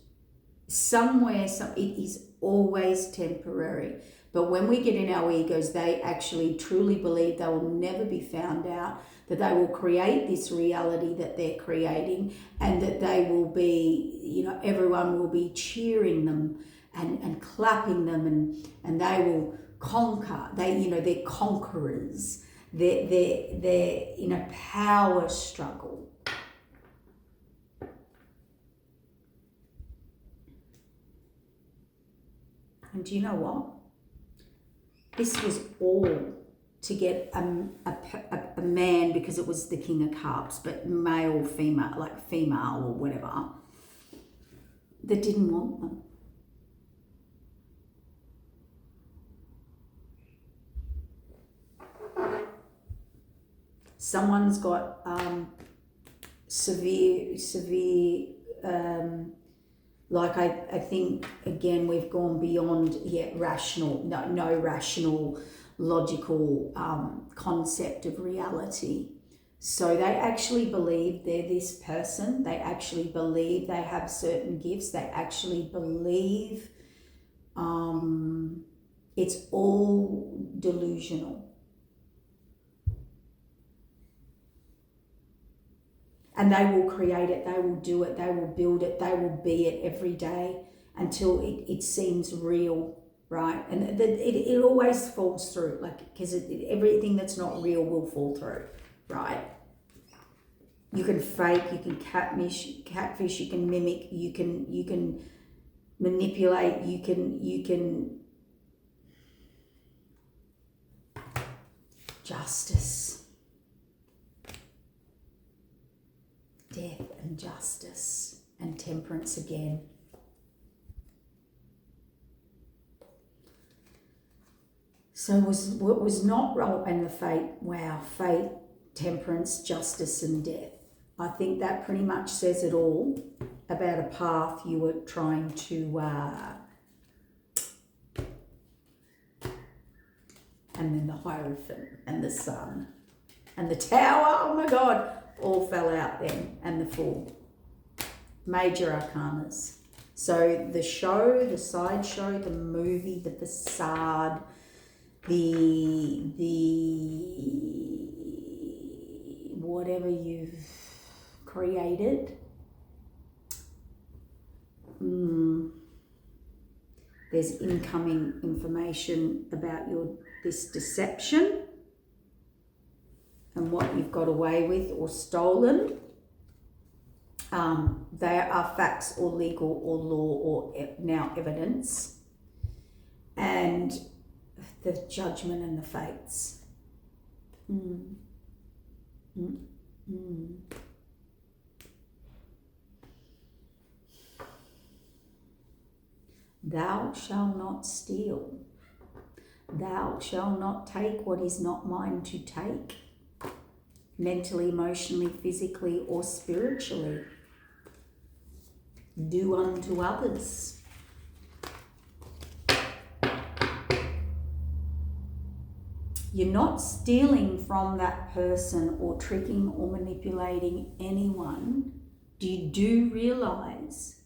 Somewhere, it is always temporary. But when we get in our egos, they actually truly believe they will never be found out, that they will create this reality that they're creating, and that they will be, everyone will be cheering them and clapping them, and they will conquer. They're conquerors. They're in a power struggle. And do you know what? This was all to get a man, because it was the King of Cups, but male, female, like female or whatever, that didn't want them. Someone's got severe, I think, again, we've gone beyond, rational, no rational, logical concept of reality. So they actually believe they're this person. They actually believe they have certain gifts. They actually believe it's all delusional. And they will create it, they will do it, they will build it, they will be it every day until it seems real, right? And it always falls through, because everything that's not real will fall through, right? You can fake, you can catfish, you can mimic, you can manipulate, you can justice. Death and justice and temperance again. So what was not wrong, and the fate, temperance, justice and death. I think that pretty much says it all about a path you were trying to and then the Hierophant and the Sun and the Tower, oh my God, all fell out then, and the Fool. Major arcanas. So the show, the sideshow, the movie, the facade, the whatever you've created, there's incoming information about this deception and what you've got away with or stolen. They are facts or legal or law or now evidence. And the judgment and the fates. Thou shalt not steal. Thou shalt not take what is not mine to take. Mentally, emotionally, physically, or spiritually. Do unto others. You're not stealing from that person or tricking or manipulating anyone. You do realize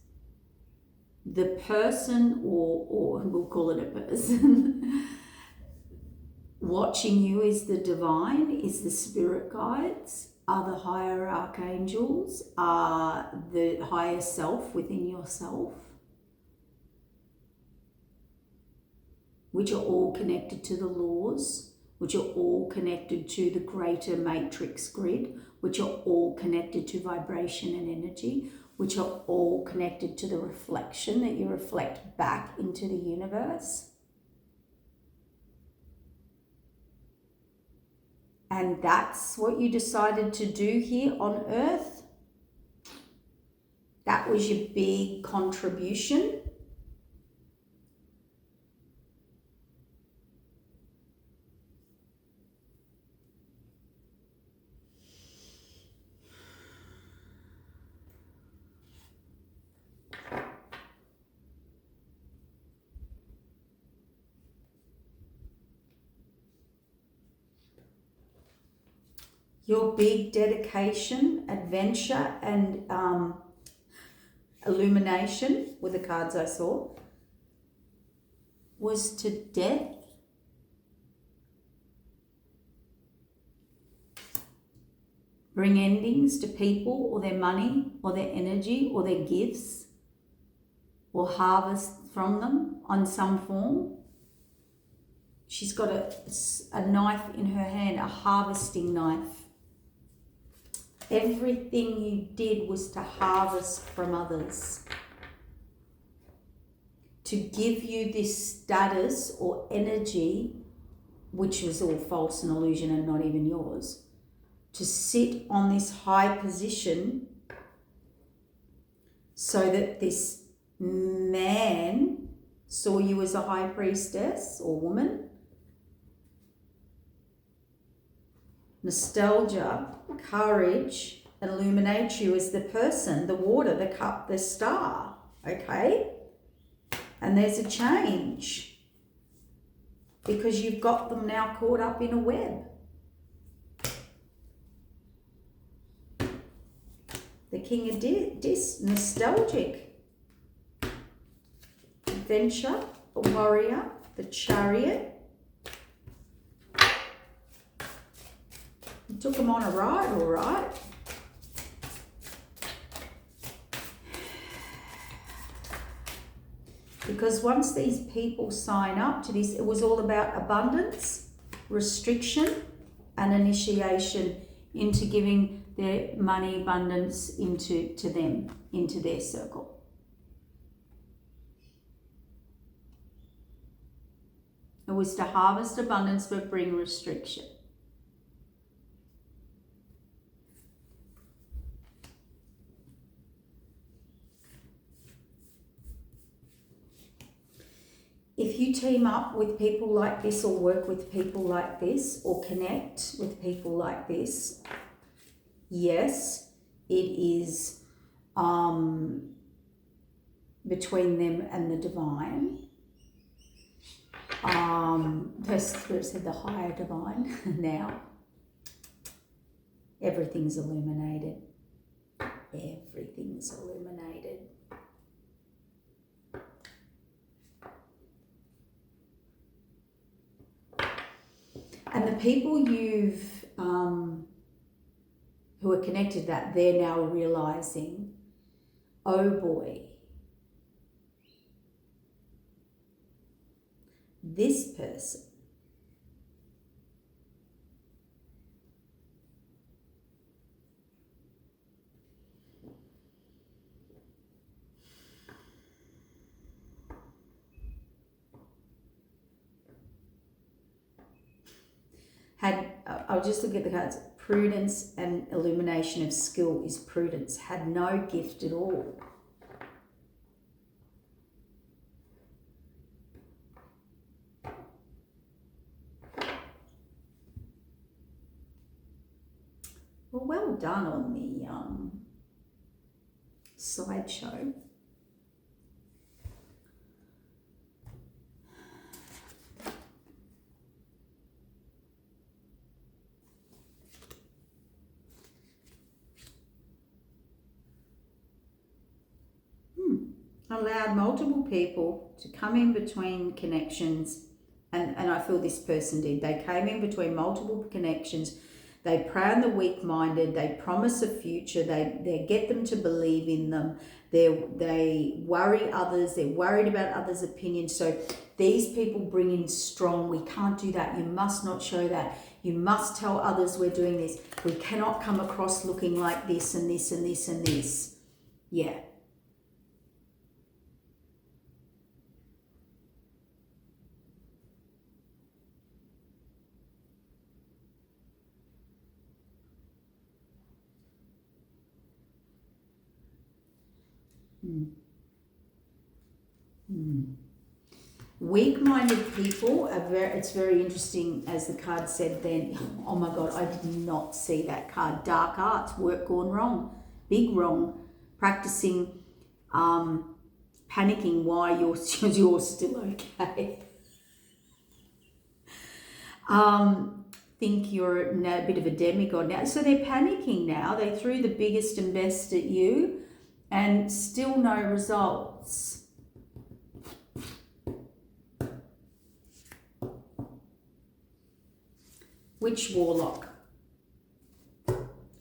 the person, or we'll call it a person, watching you is the divine, is the spirit guides, are the higher archangels, are the higher self within yourself, which are all connected to the laws, which are all connected to the greater matrix grid, which are all connected to vibration and energy, which are all connected to the reflection that you reflect back into the universe. And that's what you decided to do here on Earth. That was your big contribution. Your big dedication, adventure, and illumination were the cards I saw, was to death. Bring endings to people or their money or their energy or their gifts, or harvest from them on some form. She's got a knife in her hand, a harvesting knife. Everything you did was to harvest from others, to give you this status or energy, which was all false and illusion and not even yours, to sit on this high position so that this man saw you as a high priestess or woman. Nostalgia, courage, illuminate you as the person, the water, the cup, the star, okay? And there's a change because you've got them now caught up in a web. The king of nostalgic, adventure, a warrior, the chariot. You took them on a ride, all right. Because once these people sign up to this, it was all about abundance, restriction, and initiation into giving their money abundance into them, into their circle. It was to harvest abundance but bring restriction. If you team up with people like this or work with people like this or connect with people like this, yes, it is between them and the divine. The Spirit said the higher divine. Now, everything's illuminated. Everything's illuminated. And the people you've who are connected to that, they're now realizing, oh boy, this person had, I'll just look at the cards, prudence and illumination of skill is prudence, had no gift at all. Well done on the slideshow. Allowed multiple people to come in between connections, and I feel this person did. They came in between multiple connections. They prey on the weak-minded. They promise a future. They get them to believe in them. They worry others. They're worried about others' opinions. So these people bring in strong, we can't do that. You must not show that. You must tell others we're doing this. We cannot come across looking like this and this and this and this. Yeah. Weak-minded people are it's very interesting, as the card said then. Oh my God, I did not see that card. Dark arts, work gone wrong, big wrong, practicing, panicking why you're still okay. think you're a bit of a demigod now. So they're panicking now. They threw the biggest and best at you and still no results. Witch warlock.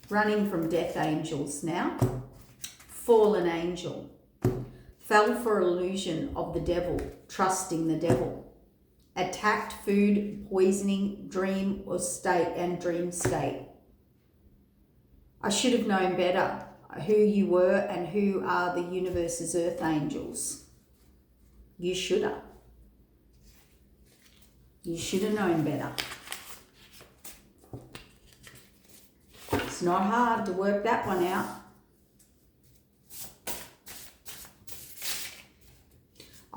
Running from death angels now. Fallen angel. Fell for illusion of the devil, trusting the devil. Attacked food, poisoning, dream or state and dream state. I should have known better who you were and who are the universe's earth angels. You should have. You should have known better. It's not hard to work that one out.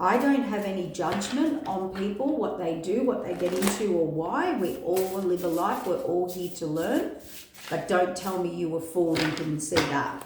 I don't have any judgment on people, what they do, what they get into or why. We all live a life. We're all here to learn. But don't tell me you were fooled and didn't see that.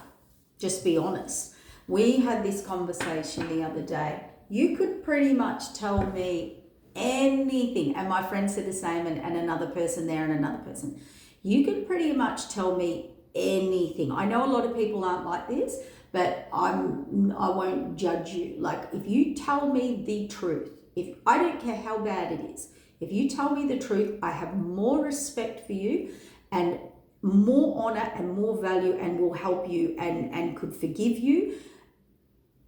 Just be honest. We had this conversation the other day. You could pretty much tell me anything. And my friend said the same, and another person there and another person. You could pretty much tell me anything. I know a lot of people aren't like this, but I won't judge you. Like, if you tell me the truth, if I don't care how bad it is, if you tell me the truth, I have more respect for you and more honor and more value and will help you and could forgive you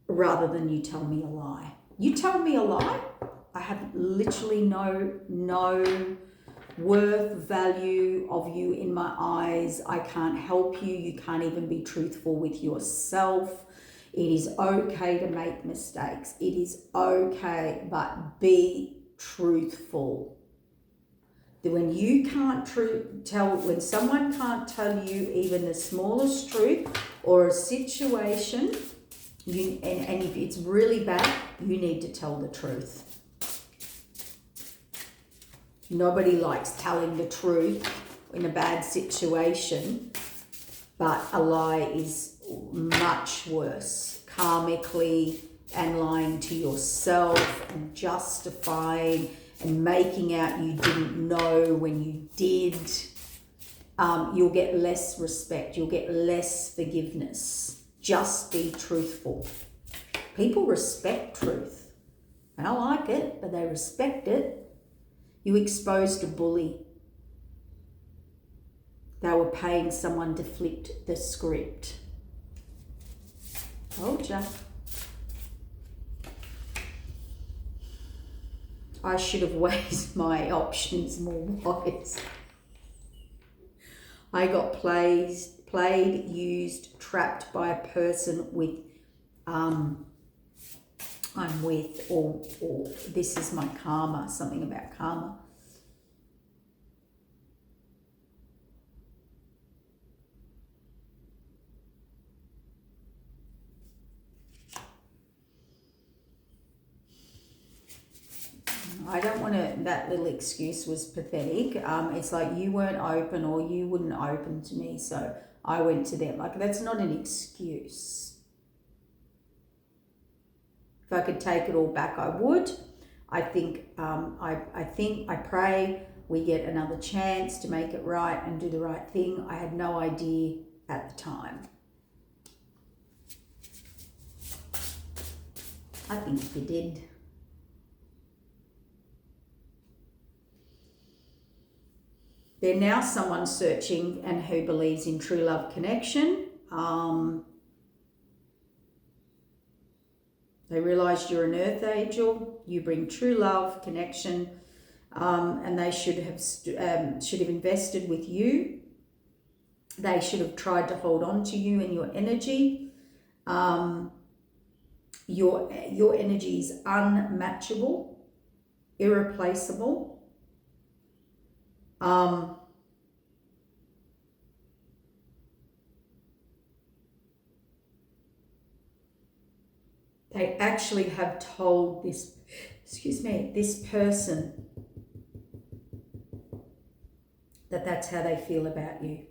rather than you tell me a lie. You tell me a lie, I have literally no worth, value of you in my eyes. I can't help you. You can't even be truthful with yourself. It is okay to make mistakes. It is okay, but be truthful. When you can't when someone can't tell you even the smallest truth or a situation, and if it's really bad, you need to tell the truth. Nobody likes telling the truth in a bad situation, but a lie is much worse, karmically, and lying to yourself and justifying and making out you didn't know when you did. You'll get less respect, you'll get less forgiveness. Just be truthful. People respect truth. They don't like it, but they respect it. You exposed a bully. They were paying someone to flip the script. Told ya. I should have weighed my options more wise. I got played, used, trapped by a person with I'm with, or this is my karma, something about karma. I don't want to, that little excuse was pathetic. It's like you weren't open or you wouldn't open to me, so I went to them. Like, that's not an excuse. If I could take it all back, I would. I pray we get another chance to make it right and do the right thing. I had no idea at the time. I think you did. They're now someone searching and who believes in true love connection. They realised you're an earth angel. You bring true love connection, and they should have invested with you. They should have tried to hold on to you and your energy. Your energy is unmatchable, irreplaceable. They actually have told this person that that's how they feel about you.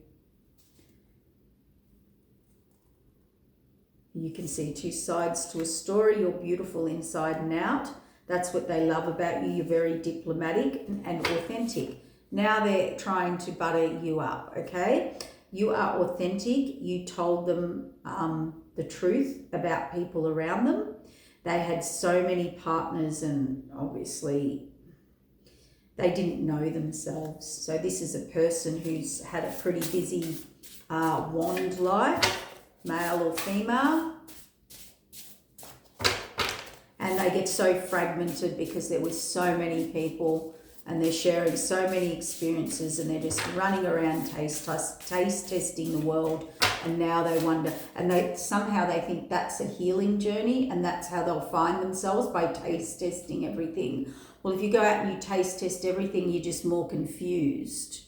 You can see two sides to a story. You're beautiful inside and out. That's what they love about you. You're very diplomatic and authentic. Now they're trying to butter you up, okay? You are authentic. You told them the truth about people around them. They had so many partners, and obviously they didn't know themselves. So this is a person who's had a pretty busy wand life, male or female. And they get so fragmented because there were so many people and they're sharing so many experiences, and they're just running around taste testing the world. And now they wonder, and they somehow they think that's a healing journey, and that's how they'll find themselves, by taste testing everything. Well, if you go out and you taste test everything, you're just more confused.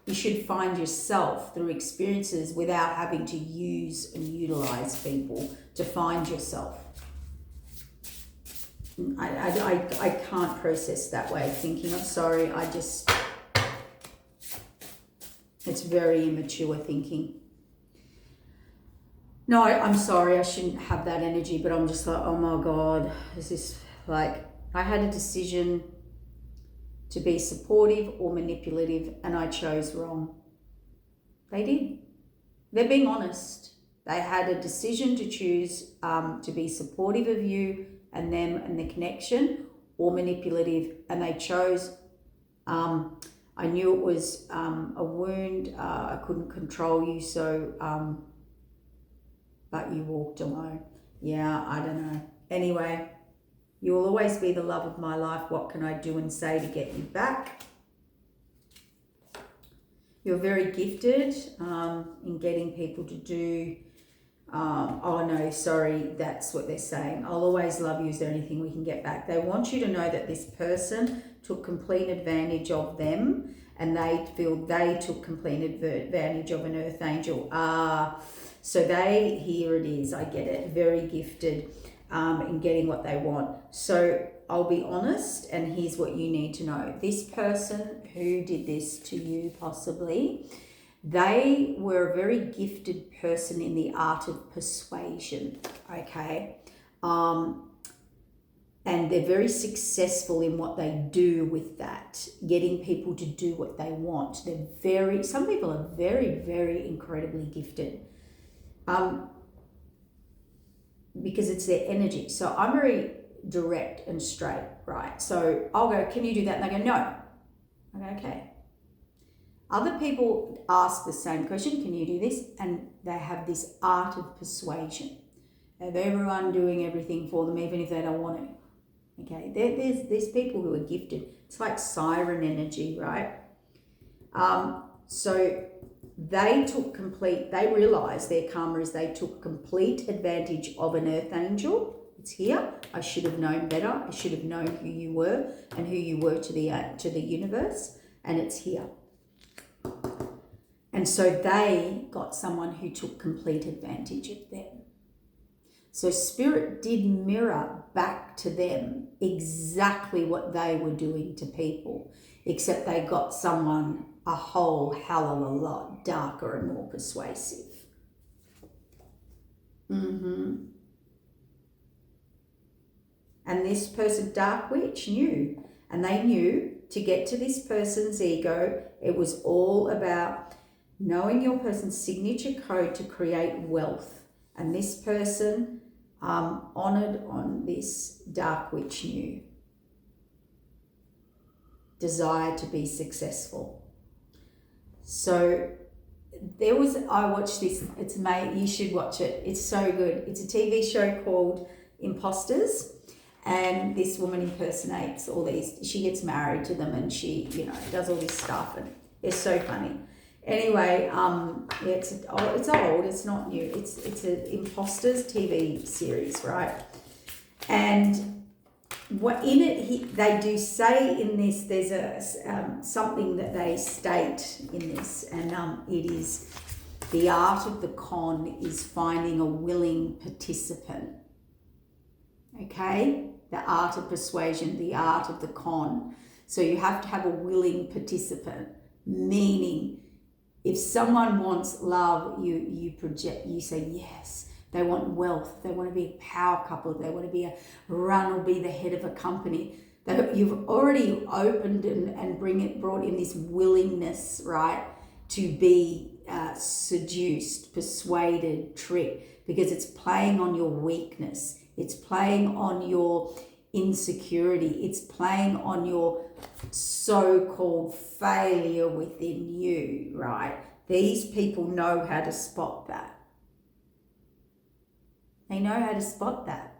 You should find yourself through experiences without having to use and utilize people to find yourself. I can't process that way of thinking. I'm sorry. It's very immature thinking. No, I'm sorry. I shouldn't have that energy, but I'm just like, oh my God, is this like, I had a decision to be supportive or manipulative, and I chose wrong. They did. They're being honest. They had a decision to choose to be supportive of you and them and the connection, or manipulative, and they chose. I knew it was a wound. I couldn't control you, so but you walked alone. Yeah, I don't know. Anyway, you will always be the love of my life. What can I do and say to get you back? You're very gifted in getting people to do. Oh no, sorry, that's what they're saying. I'll always love you. Is there anything we can get back? They want you to know that this person took complete advantage of them, and they feel they took complete advantage of an earth angel. So here it is, I get it, very gifted in getting what they want. So I'll be honest, and here's what you need to know. This person who did this to you, possibly, they were a very gifted person in the art of persuasion, okay? And they're very successful in what they do with that, getting people to do what they want. Some people are very, very incredibly gifted. Because it's their energy. So I'm very direct and straight, right? So I'll go, can you do that? And they go, no. I go, okay. Other people ask the same question, can you do this? And they have this art of persuasion. They have everyone doing everything for them, even if they don't want to. Okay, there's people who are gifted. It's like siren energy, right? So they realized their karma is they took complete advantage of an earth angel. It's here. I should have known better. I should have known who you were and who you were to the universe, and it's here. And so they got someone who took complete advantage of them. So Spirit did mirror back to them exactly what they were doing to people, except they got someone a whole hell of a lot darker and more persuasive. And this person, Dark Witch, knew. And they knew to get to this person's ego, it was all about knowing your person's signature code to create wealth. And this person honored on this Dark Witch knew. Desire to be successful. So I watched this, you should watch it. It's so good. It's a TV show called Imposters, and this woman impersonates all these, she gets married to them, and she, does all this stuff, and it's so funny. Anyway, it's old, it's not new. It's an Imposters TV series, right? And what in it, they do say in this, there's something that they state in this, and it is the art of the con is finding a willing participant. Okay, the art of persuasion, the art of the con. So you have to have a willing participant, meaning if someone wants love, you project, you say yes. They want wealth. They want to be a power couple. They want to be run or be the head of a company. You've already opened and brought in this willingness, right, to be seduced, persuaded, tricked, because it's playing on your weakness. It's playing on your insecurity. It's playing on your so-called failure within you, right? These people know how to spot that. They know how to spot that,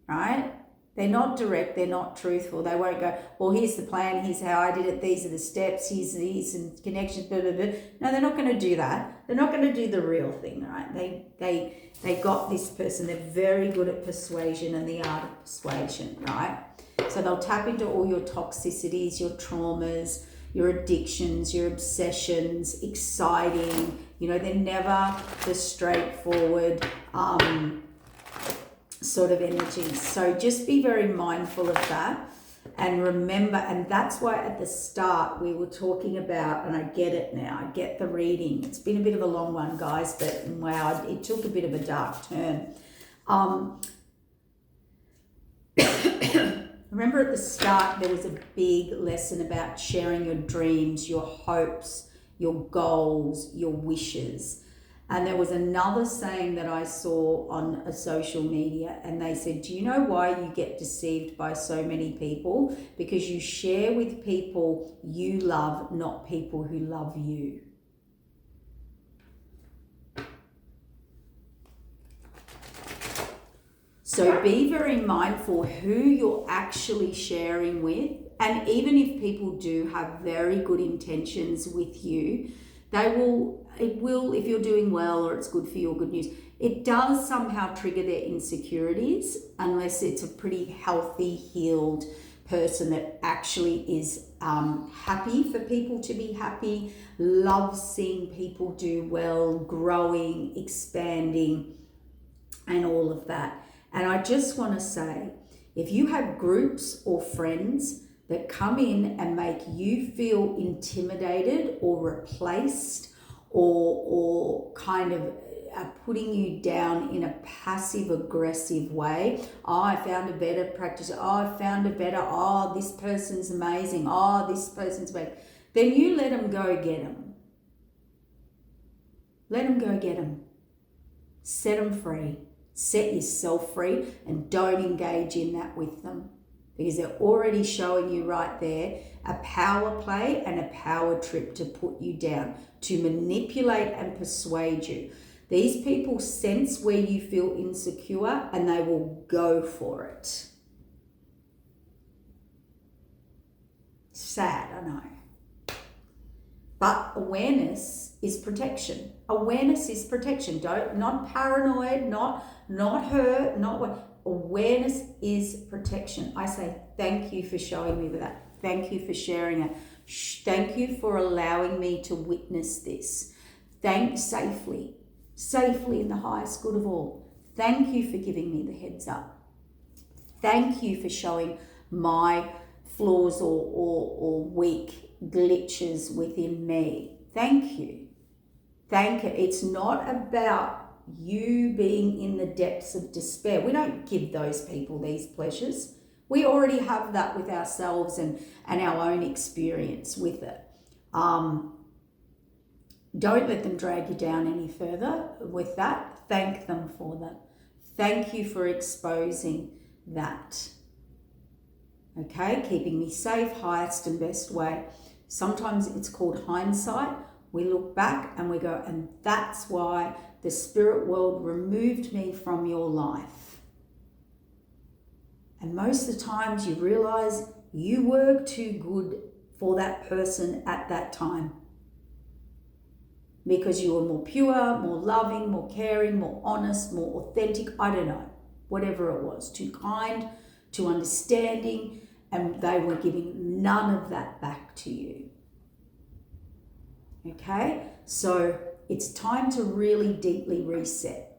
right? They're not direct. They're not truthful. They won't go, well, here's the plan. Here's how I did it. These are the steps. Here's these and connections, blah, blah, blah. No, they're not going to do that. They're not going to do the real thing, right? They got this person. They're very good at persuasion and the art of persuasion, right? So they'll tap into all your toxicities, your traumas, your addictions, your obsessions, exciting. They're never the straightforward sort of energies. So just be very mindful of that. And remember, and that's why at the start we were talking about, and I get it now, I get the reading. It's been a bit of a long one, guys, but wow, it took a bit of a dark turn. Remember at the start, there was a big lesson about sharing your dreams, your hopes, your goals, your wishes. And there was another saying that I saw on a social media, and they said, do you know why you get deceived by so many people? Because you share with people you love, not people who love you. So be very mindful who you're actually sharing with. And even if people do have very good intentions with you, it will, if you're doing well or it's good for you or good news, it does somehow trigger their insecurities unless it's a pretty healthy, healed person that actually is happy for people to be happy, loves seeing people do well, growing, expanding, and all of that. And I just want to say, if you have groups or friends that come in and make you feel intimidated or replaced or kind of putting you down in a passive aggressive way, oh, I found a better practice, oh, I found a better, oh, this person's amazing, oh, this person's amazing, then you let them go get them. Let them go get them. Set them free. Set yourself free and don't engage in that with them, because they're already showing you right there a power play and a power trip to put you down, to manipulate and persuade you. These people sense where you feel insecure and they will go for it. Sad, I know. But awareness is protection. Awareness is protection. Not paranoid, not hurt, not what. Awareness is protection. I say thank you for showing me that. Thank you for sharing it. Thank you for allowing me to witness this. Safely in the highest good of all. Thank you for giving me the heads up. Thank you for showing my flaws or weak glitches within me. Thank you. Thank you. It's not about you being in the depths of despair. We don't give those people these pleasures. We already have that with ourselves and our own experience with it. Don't let them drag you down any further with that. Thank them for that. Thank you for exposing that. Okay, keeping me safe, highest and best way. Sometimes it's called hindsight. We look back and we go, and that's why the spirit world removed me from your life. And most of the times you realize you were too good for that person at that time, because you were more pure, more loving, more caring, more honest, more authentic. I don't know, whatever it was, too kind, too understanding, and they were giving none of that back to you. Okay, so it's time to really deeply reset.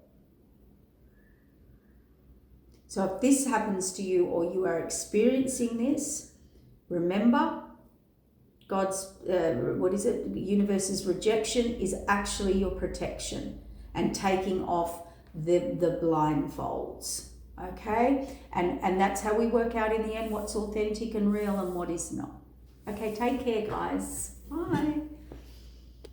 So if this happens to you or you are experiencing this, remember God's, the universe's rejection is actually your protection, and taking off the blindfolds. Okay, and that's how we work out in the end what's authentic and real and what is not. Okay, take care, guys. Bye.